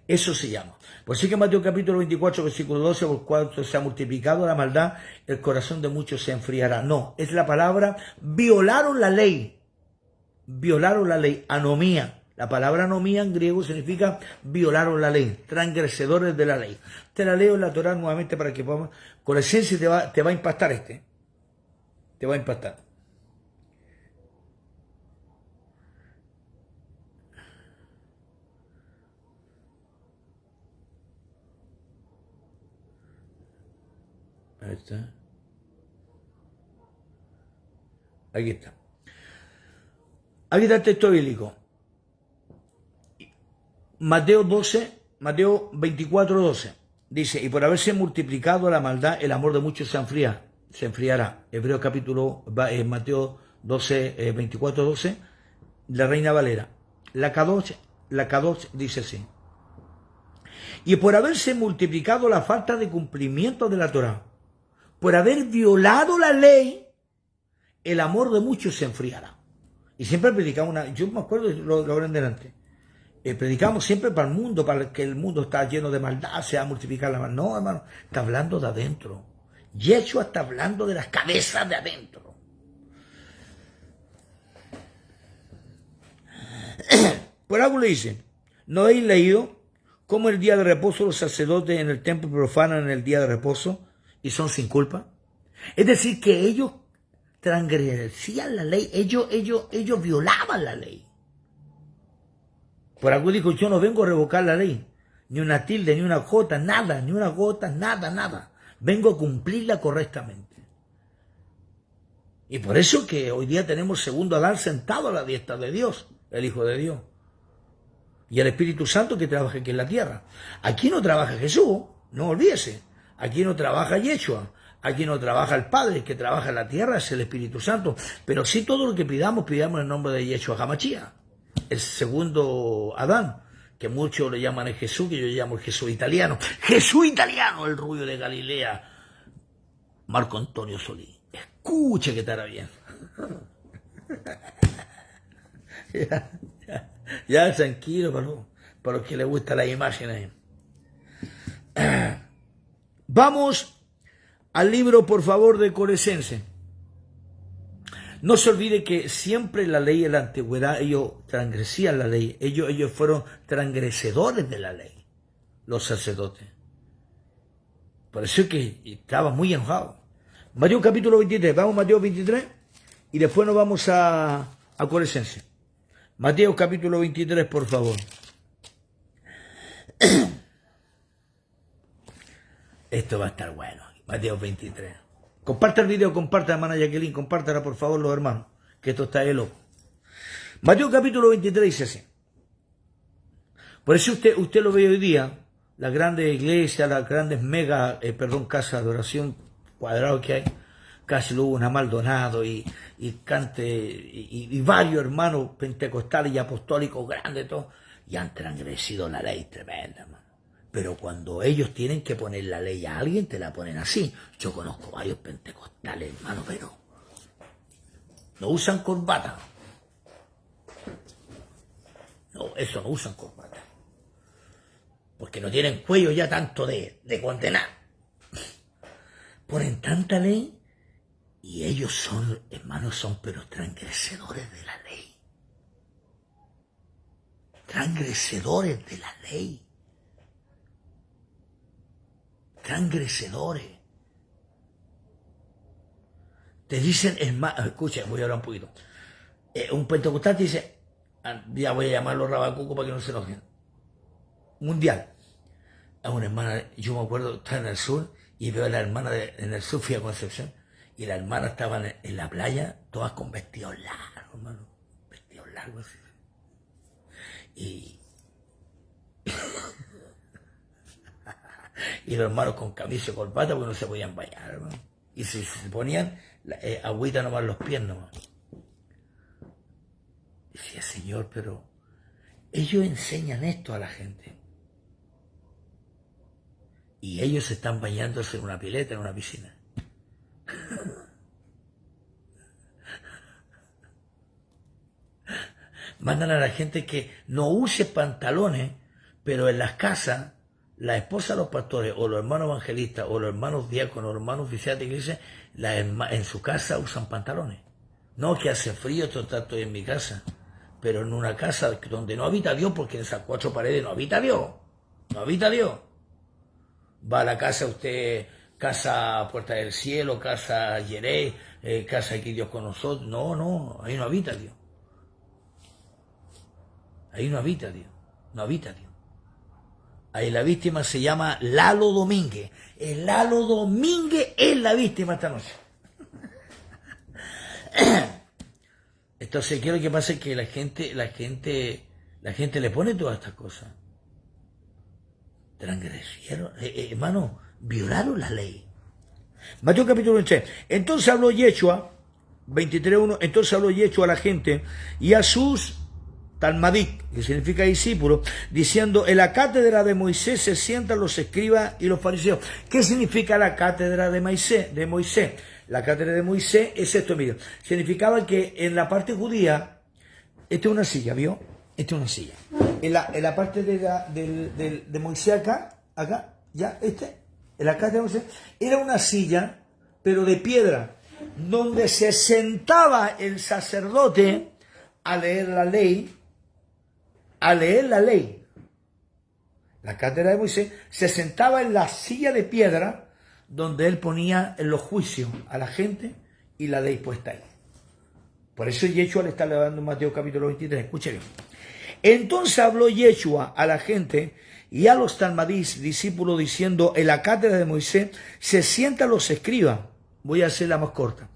[SPEAKER 1] Eso se llama. Por eso que Mateo capítulo 24, versículo 12, por cuanto se ha multiplicado la maldad, el corazón de muchos se enfriará. No, es la palabra, violaron la ley. Violaron la ley, anomía. La palabra anomía en griego significa violaron la ley, transgresedores de la ley. Te la leo en la Torá nuevamente para que podamos, con la esencia te va a impactar te va a impactar. Ahí está. Aquí está. Aquí está el texto bíblico. Mateo 24, 12. Dice, y por haberse multiplicado la maldad, el amor de muchos se enfriará. Hebreos capítulo, Mateo 12, 24, 12, la Reina Valera. La Kadosh dice así. Y por haberse multiplicado la falta de cumplimiento de la Torá, por haber violado la ley, el amor de muchos se enfriará. Y siempre predicamos yo me acuerdo, lo habrán delante. Predicamos siempre para el mundo, para que el mundo está lleno de maldad, se va a multiplicar la maldad. No, hermano, está hablando de adentro. Yeshua está hablando de las cabezas de adentro. Por algo le dice, ¿no habéis leído cómo el día de reposo los sacerdotes en el templo profanan en el día de reposo y son sin culpa? Es decir, que ellos transgredían la ley, ellos violaban la ley. Por algo dijo, yo no vengo a revocar la ley, ni una tilde, ni una jota, nada, ni una gota, nada. Vengo a cumplirla correctamente. Y por eso que hoy día tenemos segundo Adán sentado a la diestra de Dios, el Hijo de Dios. Y el Espíritu Santo que trabaja aquí en la tierra. Aquí no trabaja Jesús, no olvídese. Aquí no trabaja Yeshua. Aquí no trabaja el Padre, el que trabaja en la tierra es el Espíritu Santo. Pero sí todo lo que pidamos en el nombre de Yeshua HaMashiach. El segundo Adán, que muchos le llaman el Jesús, que yo llamo el Jesús italiano. Jesús italiano, el rubio de Galilea, Marco Antonio Solí. Escuche que estará bien. Ya, tranquilo, para los que les gustan las imágenes. Vamos al libro, por favor, de Colosenses. No se olvide que siempre la ley en la antigüedad, ellos transgresían la ley. Ellos fueron transgresedores de la ley, los sacerdotes. Por eso es que estaba muy enojado. Mateo capítulo 23, vamos a Mateo 23 y después nos vamos a Colosenses. Mateo capítulo 23, por favor. Esto va a estar bueno. Mateo 23. Comparte el video, comparte, hermana Jacqueline, compártela por favor los hermanos, que esto está de loco. Mateo capítulo 23 dice así. Por eso usted lo ve hoy día, las grandes iglesias, las grandes casas de oración cuadrados que hay, casi luego una Maldonado y varios hermanos pentecostales y apostólicos grandes, todos, y han transgresido la ley tremenda, hermano. Pero cuando ellos tienen que poner la ley a alguien, te la ponen así. Yo conozco varios pentecostales, hermano, pero no usan corbata. No, eso no usan corbata. Porque no tienen cuello ya tanto de condenar. Ponen tanta ley y ellos son, hermanos, pero transgresedores de la ley. Transgresedores de la ley. Transgresedores. Te dicen, escucha, voy a hablar un poquito. Un pentecostal te dice, ya voy a llamarlo Rabacuco para que no se enojen. Mundial. A una hermana, yo me acuerdo, estaba en el sur y veo a la hermana en el sur, fui a Concepción, y la hermana estaban en la playa, todas con vestidos largos, hermano. Vestidos largos. Y los hermanos con camisa y corbata porque no se podían bañar, hermano. Y si se ponían agüita nomás los pies nomás. Decía, Señor, pero ellos enseñan esto a la gente. Y ellos están bañándose en una pileta, en una piscina. Mandan a la gente que no use pantalones, pero en las casas, la esposa de los pastores, o los hermanos evangelistas, o los hermanos diáconos, o los hermanos oficiales de iglesia, en su casa usan pantalones. No, que hace frío, estoy en mi casa, pero en una casa donde no habita Dios, porque en esas cuatro paredes no habita Dios. No habita Dios. Va a la casa usted, casa Puerta del Cielo, casa Yeré, casa aquí Dios con nosotros. No, ahí no habita Dios. Ahí no habita Dios. No habita Dios. Ahí la víctima se llama Lalo Domínguez. El Lalo Domínguez es la víctima esta noche. Entonces, ¿qué es lo que pasa? Es que la gente le pone todas estas cosas. Transgresieron, hermano, violaron la ley. Mateo capítulo 23. Entonces habló Yeshua, 23:1, entonces habló Yeshua a la gente y a sus talmadik, que significa discípulos, diciendo, en la cátedra de Moisés se sientan los escribas y los fariseos. ¿Qué significa la cátedra de Moisés? La cátedra de Moisés es esto, mira. Significaba que en la parte judía, esta es una silla, ¿vio? Esta es una silla. En la parte de Moisés acá, ya, en la cátedra de Moisés, era una silla, pero de piedra, donde se sentaba el sacerdote a leer la ley a leer la ley, la cátedra de Moisés, se sentaba en la silla de piedra donde él ponía en los juicios a la gente y la ley puesta ahí. Por eso Yeshua le está hablando en Mateo capítulo 23. Escuche bien. Entonces habló Yeshua a la gente y a los talmadís, discípulos, diciendo: en la cátedra de Moisés se sientan los escribas. Voy a hacerla más corta.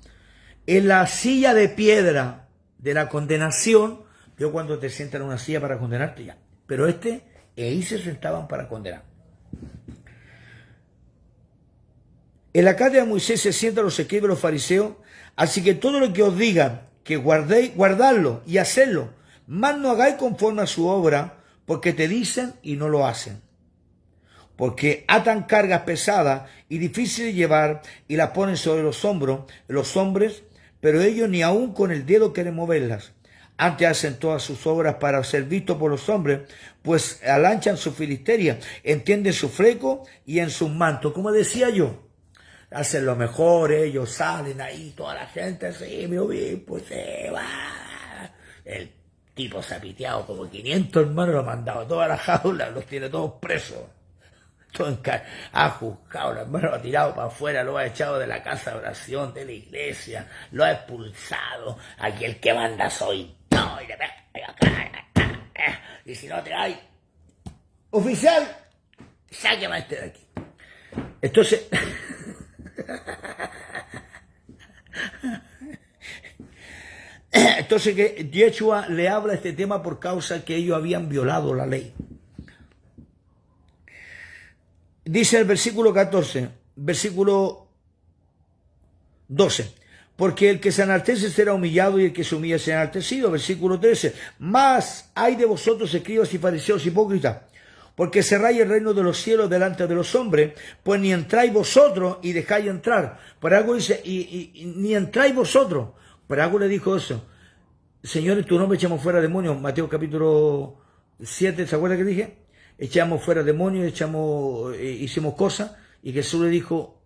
[SPEAKER 1] En la silla de piedra de la condenación, yo cuando te sientan en una silla para condenarte ya. Pero ahí se sentaban para condenar. En la cátedra de Moisés se sientan los escribas y los fariseos, así que todo lo que os digan, que guardéis, guardadlo y hacedlo, mas no hagáis conforme a su obra, porque te dicen y no lo hacen. Porque atan cargas pesadas y difíciles de llevar y las ponen sobre los hombros de los hombres, pero ellos ni aun con el dedo quieren moverlas. Antes hacen todas sus obras para ser vistos por los hombres, pues alanchan su filisteria, entienden su fleco y en sus mantos. Como decía yo, hacen lo mejor, ellos salen ahí, toda la gente, sí, mi obispo, se va. El tipo se ha piteado como 500 hermanos, lo ha mandado a todas las jaulas, los tiene todos presos. Ha juzgado, los hermanos lo ha tirado para afuera, lo ha echado de la casa de oración, de la iglesia, lo ha expulsado. Aquí el que manda soy yo. Y si no te hay oficial, sáqueme a este de aquí. Entonces, que Yeshua le habla este tema por causa que ellos habían violado la ley. Dice el versículo 14, versículo 12, porque el que se enaltece será humillado y el que se humilla será enaltecido. Versículo 13, más hay de vosotros, escribas y fariseos hipócritas, porque cerráis el reino de los cielos delante de los hombres, pues ni entráis vosotros y dejáis entrar. Por algo dice, y ni entráis vosotros. Por algo le dijo eso: Señor, en tu nombre echamos fuera demonios. Mateo capítulo 7, ¿se acuerda que dije? Echamos fuera demonios, hicimos cosas, y Jesús le dijo: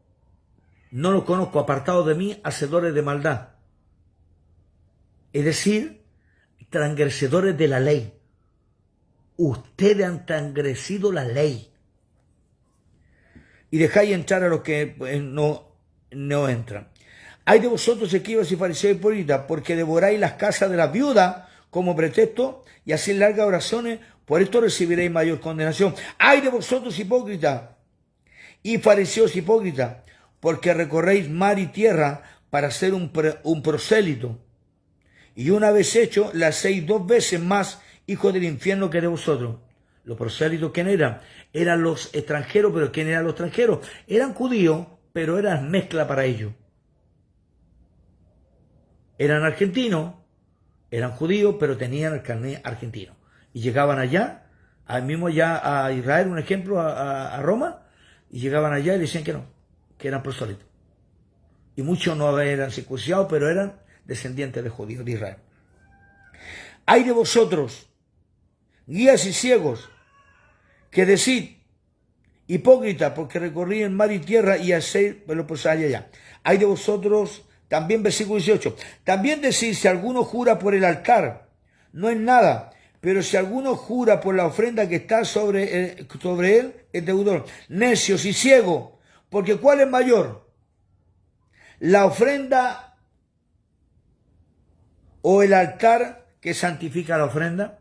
[SPEAKER 1] no los conozco, apartados de mí, hacedores de maldad. Es decir, transgresidores de la ley. Ustedes han transgresido la ley. Y dejáis entrar a los que no entran. Hay de vosotros, escribas y fariseos hipócritas, porque devoráis las casas de las viudas como pretexto, y hacéis largas oraciones, por esto recibiréis mayor condenación. Hay de vosotros, hipócritas y fariseos hipócritas, porque recorréis mar y tierra para ser un prosélito, y una vez hecho, le hacéis 2 veces más hijos del infierno que de vosotros. Los prosélitos, ¿quién eran? Eran los extranjeros, pero ¿quién eran los extranjeros? Eran judíos, pero eran mezcla para ellos. Eran argentinos, eran judíos, pero tenían el carnet argentino. Y llegaban allá, al mismo allá a Israel, un ejemplo, a Roma, y llegaban allá y decían que no, que eran prosélitos. Y muchos no eran circuncidados, pero eran descendientes de judíos de Israel. Hay de vosotros, guías y ciegos, que decid, hipócrita, porque recorrí el mar y tierra y hacéis, pero pues allá. Hay de vosotros, también versículo 18, también decid, si alguno jura por el altar, no es nada, pero si alguno jura por la ofrenda que está sobre él, es deudor. Necios y ciegos, porque ¿cuál es mayor? ¿La ofrenda o el altar que santifica la ofrenda?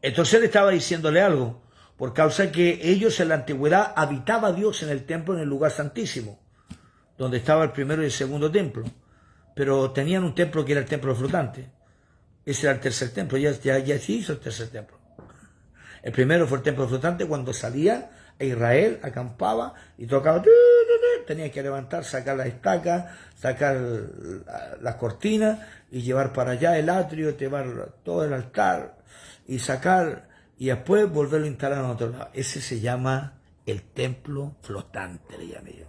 [SPEAKER 1] Entonces él estaba diciéndole algo, por causa que ellos en la antigüedad habitaba Dios en el templo, en el lugar santísimo, donde estaba el primero y el segundo templo, pero tenían un templo que era el templo flotante. Ese era el tercer templo, ya se hizo el tercer templo. El primero fue el templo flotante, cuando salía a Israel, acampaba y tocaba, tenía que levantar, sacar las estacas, sacar las cortinas y llevar para allá el atrio, llevar todo el altar y sacar, y después volverlo a instalar en otro lado. Ese se llama el templo flotante, le llamé yo.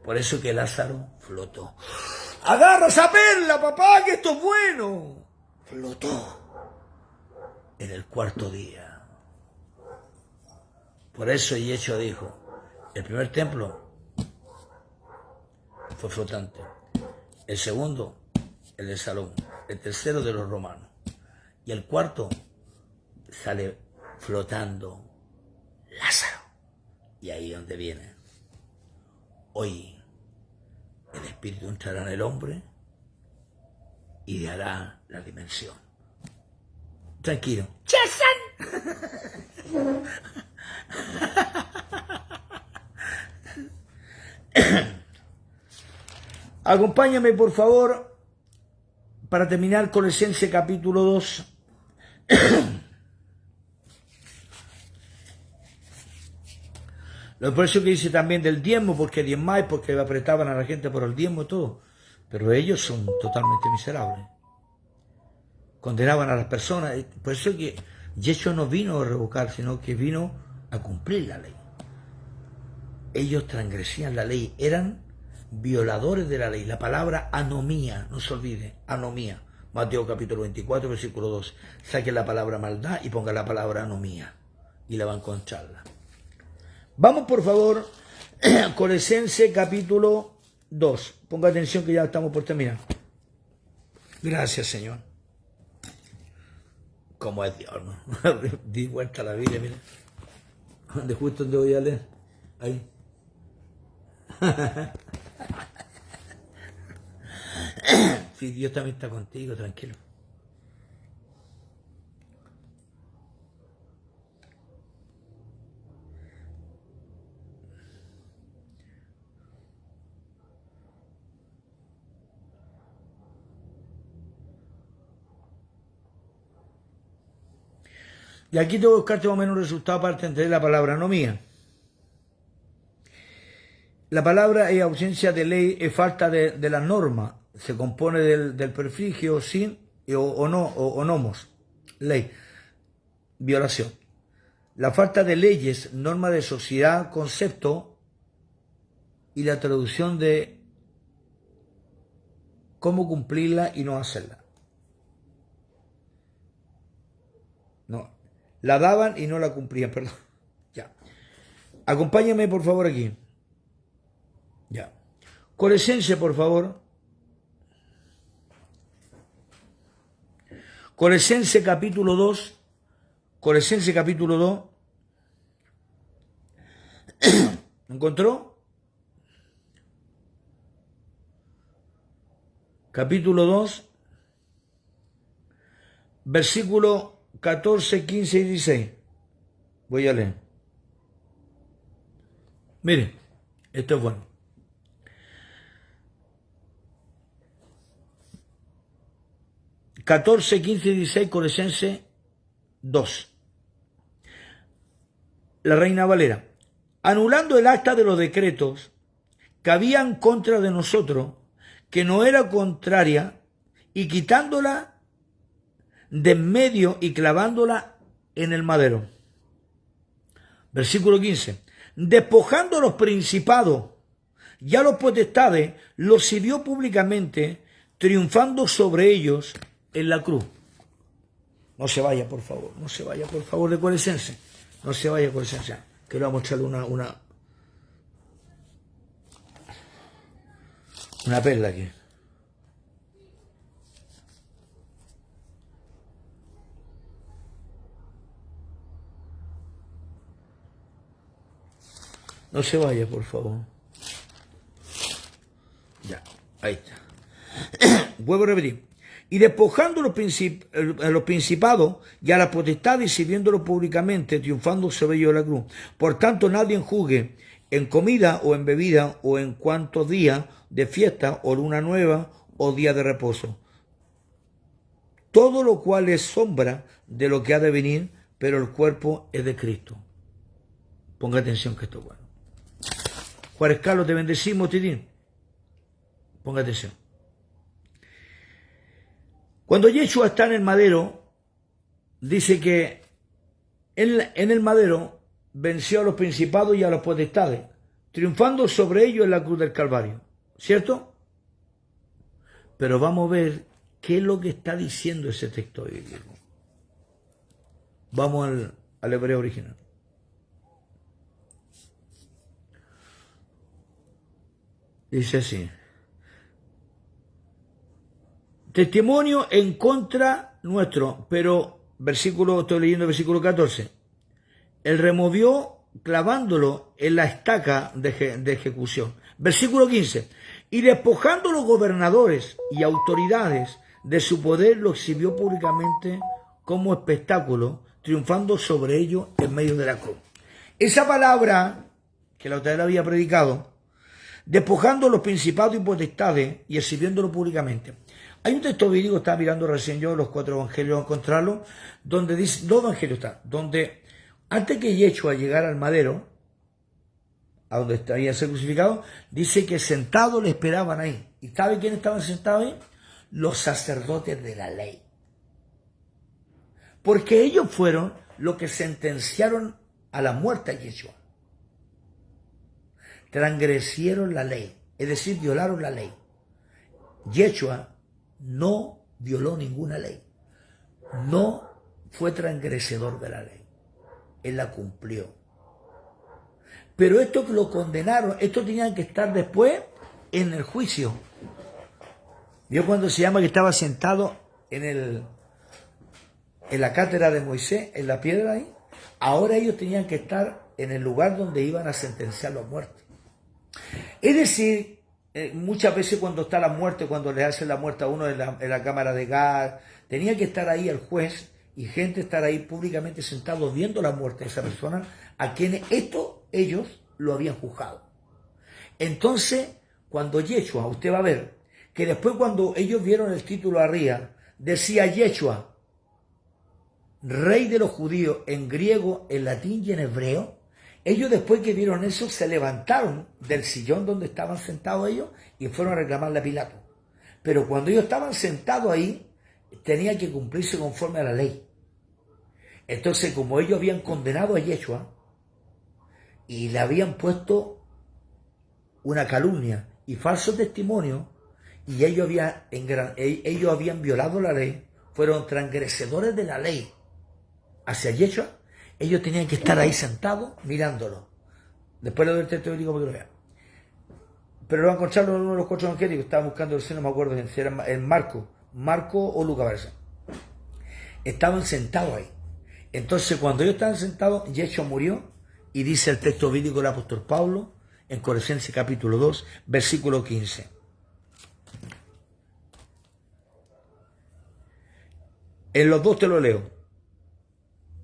[SPEAKER 1] Por eso que Lázaro flotó. ¡Agarra esa perla, papá, que esto es bueno! Flotó en el 4.º día. Por eso Yeshua dijo, el primer templo fue flotante, el segundo, el de Salomón, el tercero de los romanos, y el cuarto sale flotando Lázaro. Y ahí es donde viene. Hoy el Espíritu entrará en el hombre y le hará la dimensión. Tranquilo. ¡Chasan! Acompáñame, por favor, para terminar, Colosenses capítulo 2. Por eso que dice también del diezmo, porque diezmáis, porque apretaban a la gente por el diezmo y todo. Pero ellos son totalmente miserables. Condenaban a las personas. Por eso que Yeshua no vino a revocar, sino que vino a cumplir la ley. Ellos transgresían la ley, eran violadores de la ley. La palabra anomía, no se olvide, anomía. Mateo capítulo 24, versículo 2. Saque la palabra maldad y ponga la palabra anomía. Y la va a encontrarla. Vamos, por favor, a Colosenses capítulo 2. Ponga atención que ya estamos por terminar. Gracias, Señor. Como es Dios, ¿no? Di vuelta a la Biblia, mira. De justo donde voy a leer. Ahí. Sí, Dios también está contigo, tranquilo. Y aquí tengo que buscarte más o menos un resultado para entender la palabra anomía. La palabra es ausencia de ley, es falta de la norma. Se compone del prefijio sin o no, o nomos. Ley. Violación. La falta de leyes, norma de sociedad, concepto y la traducción de cómo cumplirla y no hacerla. No. La daban y no la cumplían, perdón. Ya. Acompáñame, por favor, aquí. Ya. Colosenses, por favor. Colosenses capítulo 2. Colosenses capítulo 2. ¿Encontró? Capítulo 2. Versículo 14, 15 y 16. Voy a leer. Miren, esto es bueno. ...14, 15 y 16, Colosenses 2. La Reina Valera. Anulando el acta de los decretos que habían contra de nosotros, que no era contraria, y quitándola de en medio y clavándola en el madero. Versículo 15. Despojando a los principados y a los potestades, los sirvió públicamente, triunfando sobre ellos en la cruz. No se vaya, por favor, no se vaya, por favor, de Colosenses. No se vaya, Colosenses. Que le vamos a mostrarle una perla aquí. No se vaya, por favor. Ya, ahí está. Vuelvo a repetir. Y despojando a los principados y a las potestades, sirviéndolos públicamente, triunfando sobre ellos en la cruz. Por tanto, nadie juzgue en comida o en bebida o en cuantos días de fiesta o luna nueva o día de reposo. Todo lo cual es sombra de lo que ha de venir, pero el cuerpo es de Cristo. Ponga atención que esto es bueno. Juárez Carlos, te bendecimos, Titín. Ponga atención. Cuando Yeshua está en el madero, dice que en el madero venció a los principados y a los potestades, triunfando sobre ellos en la cruz del Calvario. ¿Cierto? Pero vamos a ver qué es lo que está diciendo ese texto bíblico. Vamos al hebreo original. Dice así. Testimonio en contra nuestro, pero estoy leyendo el versículo 14. Él removió clavándolo en la estaca de ejecución. Versículo 15. Y despojando a los gobernadores y autoridades de su poder, lo exhibió públicamente como espectáculo, triunfando sobre ellos en medio de la cruz. Esa palabra que la otra vez había predicado, despojando a los principados y potestades y exhibiéndolo públicamente. Hay un texto bíblico, estaba mirando recién yo los 4 evangelios a encontrarlo, donde dice, 2 evangelios están, donde antes que Yeshua llegara al madero, a donde había sido crucificado, dice que sentados le esperaban ahí. ¿Y sabe quiénes estaban sentados ahí? Los sacerdotes de la ley. Porque ellos fueron los que sentenciaron a la muerte a Yeshua. Transgresieron la ley, es decir, violaron la ley. Yeshua no violó ninguna ley. No fue transgresedor de la ley. Él la cumplió. Pero estos que lo condenaron, estos tenían que estar después en el juicio. ¿Vio cuando se llama que estaba sentado en la cátedra de Moisés, en la piedra ahí? Ahora ellos tenían que estar en el lugar donde iban a sentenciarlo a muerte. Es decir, muchas veces cuando está la muerte, cuando le hacen la muerte a uno en la cámara de gas, tenía que estar ahí el juez y gente estar ahí públicamente sentado viendo la muerte de esa persona a quienes ellos lo habían juzgado. Entonces, cuando Yeshua, usted va a ver que después cuando ellos vieron el título arriba, decía Yeshua, Rey de los judíos, en griego, en latín y en hebreo. Ellos después que vieron eso se levantaron del sillón donde estaban sentados ellos y fueron a reclamarle a Pilato. Pero cuando ellos estaban sentados ahí, tenía que cumplirse conforme a la ley. Entonces, como ellos habían condenado a Yeshua y le habían puesto una calumnia y falso testimonio, y ellos habían violado la ley, fueron transgresedores de la ley hacia Yeshua, ellos tenían que estar ahí sentados mirándolo. Después le doy el texto bíblico para que lo vean. Pero lo van a encontrar en uno de los 4 evangelios, estaba buscando el seno, no me acuerdo si era en Marco o Lucas parece. Estaban sentados ahí. Entonces cuando ellos estaban sentados, Yeshua murió, y dice el texto bíblico del apóstol Pablo, en Colosenses capítulo 2, versículo 15. En los dos te lo leo.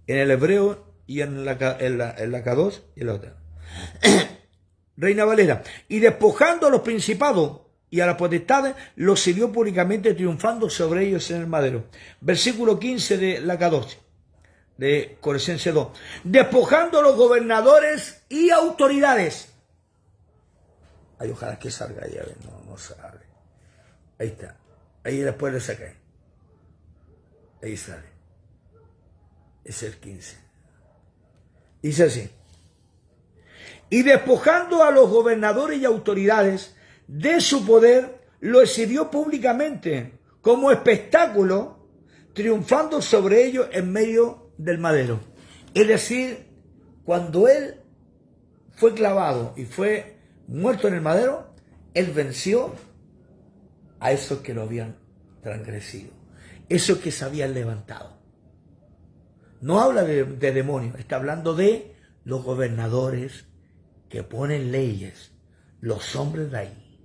[SPEAKER 1] En el hebreo y en la K2 y en la otra. Reina Valera. Y despojando a los principados y a las potestades, los sirvió públicamente, triunfando sobre ellos en el madero. Versículo 15 de la K12, de Colosenses 2. Despojando a los gobernadores y autoridades. Ay, ojalá que salga ahí, a ver, no sale. Ahí está. Ahí después le saqué. Ahí sale. Es el 15. Dice así. Y despojando a los gobernadores y autoridades de su poder, lo exhibió públicamente como espectáculo, triunfando sobre ellos en medio del madero. Es decir, cuando él fue clavado y fue muerto en el madero, él venció a esos que lo habían transgresido, esos que se habían levantado. No habla de demonios, está hablando de los gobernadores que ponen leyes, los hombres de ahí.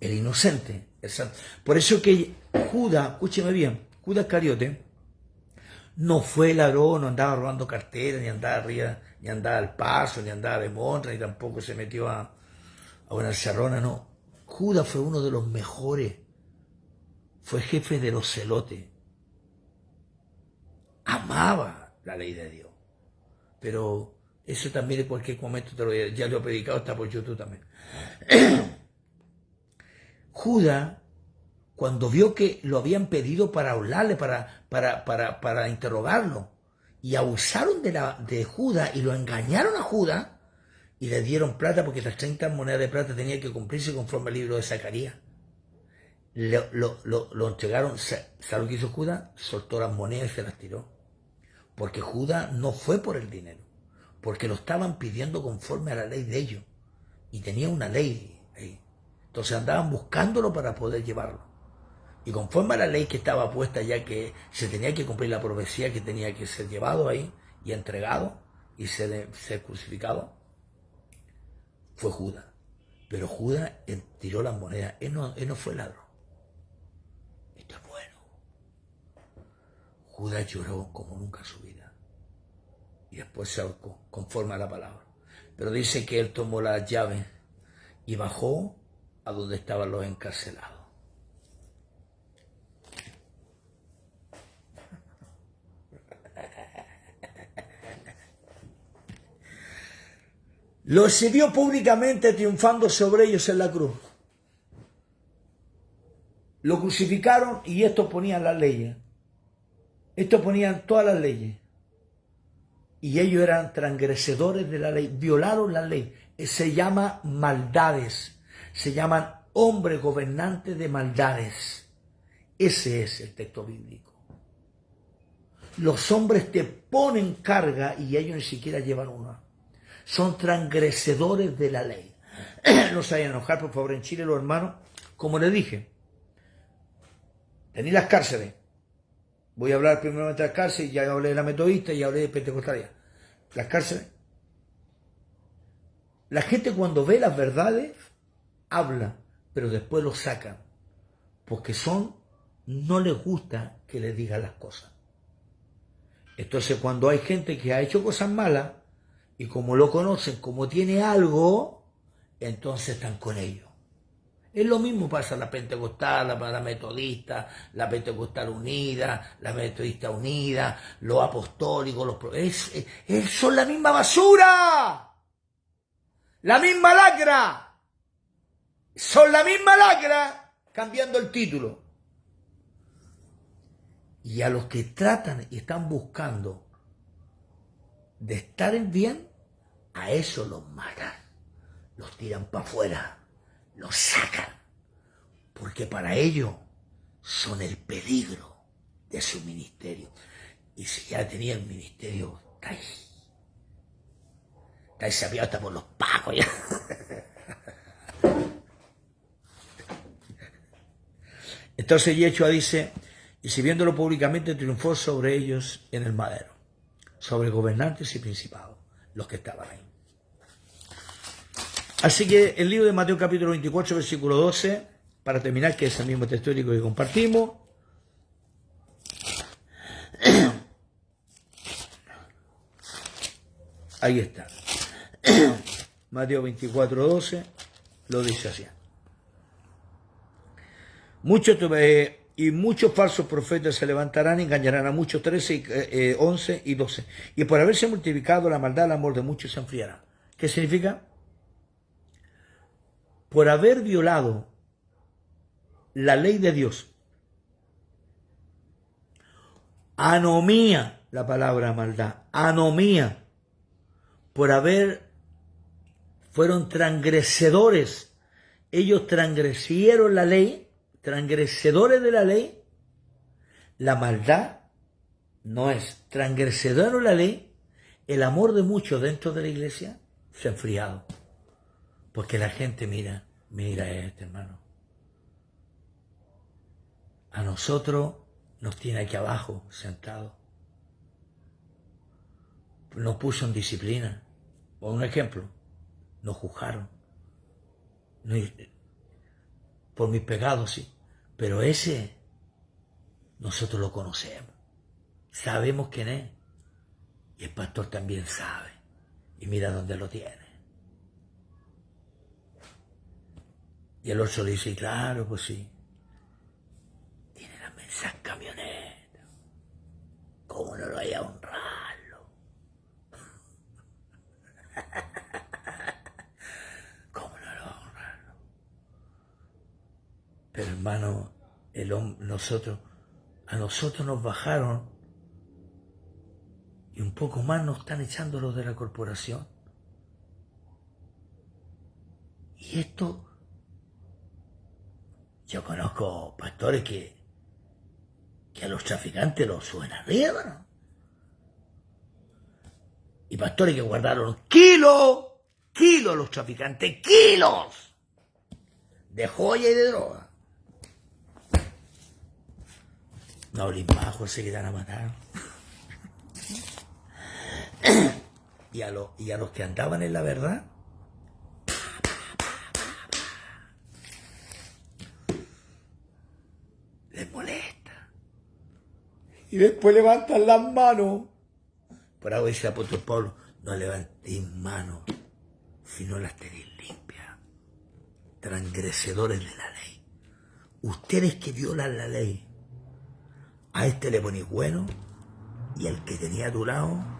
[SPEAKER 1] El inocente, el santo. Por eso que Judas, escúcheme bien, Judas Iscariote no fue ladrón, no andaba robando carteras, ni andaba arriba, ni andaba al paso, ni andaba de montra, ni tampoco se metió a una cerrona, no. Judas fue uno de los mejores, fue jefe de los celotes. Amaba la ley de Dios. Pero eso también en cualquier momento ya lo he predicado, está por YouTube también. Judas, cuando vio que lo habían pedido para hablarle, para interrogarlo, y abusaron de Judas y lo engañaron a Judas y le dieron plata, porque las 30 monedas de plata tenían que cumplirse conforme al libro de Zacarías. Lo entregaron. ¿Sabe lo que hizo Judas? Soltó las monedas y se las tiró. Porque Judas no fue por el dinero, porque lo estaban pidiendo conforme a la ley de ellos. Y tenía una ley ahí. Entonces andaban buscándolo para poder llevarlo. Y conforme a la ley que estaba puesta, ya que se tenía que cumplir la profecía, que tenía que ser llevado ahí y entregado y ser crucificado, fue Judas. Pero Judas tiró las monedas. Él no fue ladrón. Esto es bueno. Judas lloró como nunca en su vida. Y después se ahorcó, conforme a la palabra. Pero dice que él tomó las llaves y bajó a donde estaban los encarcelados. Lo exhibió públicamente triunfando sobre ellos en la cruz. Lo crucificaron y estos ponían las leyes. Estos ponían todas las leyes. Y ellos eran transgresadores de la ley, violaron la ley. Se llama maldades. Se llaman hombres gobernantes de maldades. Ese es el texto bíblico. Los hombres te ponen carga y ellos ni siquiera llevan una. Son transgresadores de la ley. No se vayan a enojar, por favor, en Chile, los hermanos. Como les dije, tenéis las cárceles. Voy a hablar primero de las cárceles, ya hablé de la metodista, ya hablé de pentecostalidad. Las cárceles. La gente cuando ve las verdades, habla, pero después lo sacan. Porque no les gusta que les digan las cosas. Entonces cuando hay gente que ha hecho cosas malas, y como lo conocen, como tiene algo, entonces están con ellos. Es lo mismo pasa la pentecostal, la metodista, la pentecostal unida, la metodista unida, los apostólicos, son la misma basura, la misma lacra, son la misma lacra, cambiando el título. Y a los que tratan y están buscando de estar en bien, a eso los matan, los tiran para afuera, los sacan, porque para ellos son el peligro de su ministerio. Y si ya tenía el ministerio, está sabido hasta por los pacos ya. Entonces Yeshua dice, y si viéndolo públicamente triunfó sobre ellos en el madero, sobre gobernantes y principados, los que estaban ahí. Así que el libro de Mateo capítulo 24, versículo 12, para terminar, que es el mismo texto histórico que compartimos. Ahí está. Mateo 24, 12, lo dice así. Muchos falsos profetas se levantarán y engañarán a muchos, 13, 11 y 12. Y por haberse multiplicado la maldad, el amor de muchos se enfriará. ¿Qué significa? Por haber violado la ley de Dios. Anomía, la palabra maldad. Anomía. Fueron transgresadores. Ellos transgresieron la ley. Transgresadores de la ley. La maldad no es. Transgresaron la ley. El amor de muchos dentro de la iglesia se ha enfriado. Porque la gente mira hermano. A nosotros nos tiene aquí abajo, sentados. Nos puso en disciplina. Por un ejemplo, nos juzgaron. Por mis pecados, sí. Pero ese, nosotros lo conocemos. Sabemos quién es. Y el pastor también sabe. Y mira dónde lo tiene. Y el otro le dice, claro, pues sí. Tiene la mensaje en camioneta. ¿Cómo no lo vaya a honrarlo? ¿Cómo no lo va a honrarlo? Pero hermano, a nosotros nos bajaron y un poco más nos están echando los de la corporación. Y esto... Yo conozco pastores que a los traficantes los suben arriba, ¿no? Y pastores que guardaron kilos a los traficantes, kilos de joya y de droga. No hables más, José, que te van a matar. Y a los que andaban en la verdad, les molesta. Y después levantan las manos. Por algo dice el apóstol Pablo, no levantéis manos si no las tenéis limpias. Transgresedores de la ley. Ustedes que violan la ley, a este le ponéis bueno y al que tenía a tu lado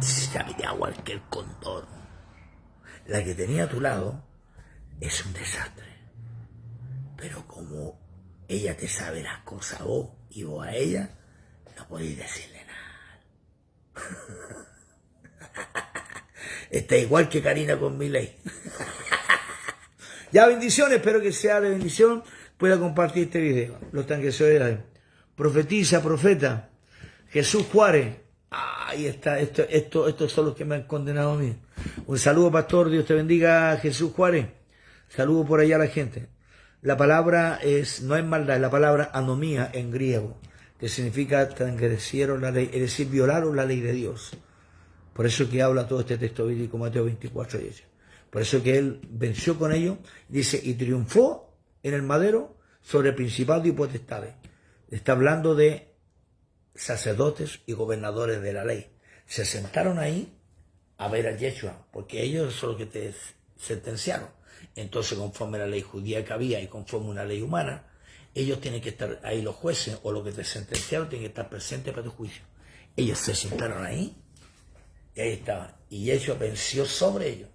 [SPEAKER 1] se de agua al que el condor. La que tenía a tu lado es un desastre. Pero como ella te sabe las cosas a vos y vos a ella, no podéis decirle nada. Está igual que Karina con Milei. Ya, bendiciones, espero que sea de bendición. Pueda compartir este video. Los transgresores. Profetiza, profeta. Jesús Juárez. Ahí está, estos son los que me han condenado a mí. Un saludo, pastor, Dios te bendiga, Jesús Juárez. Saludo por allá a la gente. La palabra no es maldad, es la palabra anomía en griego, que significa transgredieron la ley, es decir, violaron la ley de Dios. Por eso que habla todo este texto bíblico, Mateo 24:10. Por eso que él venció con ellos, dice, y triunfó en el madero sobre principados y potestades. Está hablando de sacerdotes y gobernadores de la ley. Se sentaron ahí a ver a Yeshua, porque ellos son los que te sentenciaron. Entonces, conforme a la ley judía que había y conforme a una ley humana, ellos tienen que estar ahí, los jueces o los que te sentenciaron tienen que estar presentes para tu juicio. Ellos se sentaron ahí y ahí estaban. Y Yeshua venció sobre ellos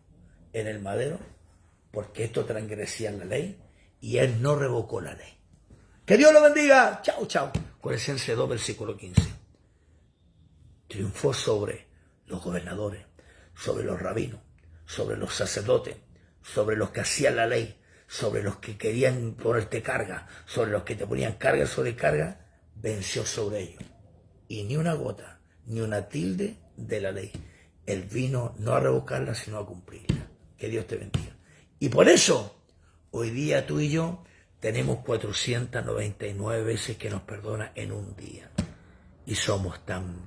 [SPEAKER 1] en el madero porque esto transgresía la ley y él no revocó la ley. Que Dios lo bendiga. Chao, chao. Colosenses 2, versículo 15. Triunfó sobre los gobernadores, sobre los rabinos, sobre los sacerdotes, sobre los que hacían la ley, sobre los que querían ponerte carga, sobre los que te ponían carga sobre carga, venció sobre ellos. Y ni una gota, ni una tilde de la ley. Él vino no a revocarla, sino a cumplirla. Que Dios te bendiga. Y por eso, hoy día tú y yo tenemos 499 veces que nos perdona en un día. Y somos tan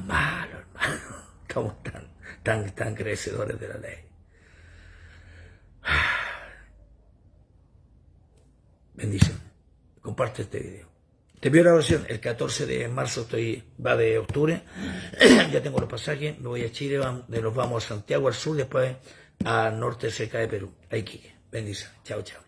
[SPEAKER 1] malos, hermano. Estamos tan crecedores de la ley. Bendición. Comparte este video. Te pido la oración. El 14 de marzo va de octubre. Ya tengo los pasajes. Me voy a Chile. Nos vamos a Santiago al sur. Después al norte cerca de Perú. A Iquique. Bendición. Chao, chao.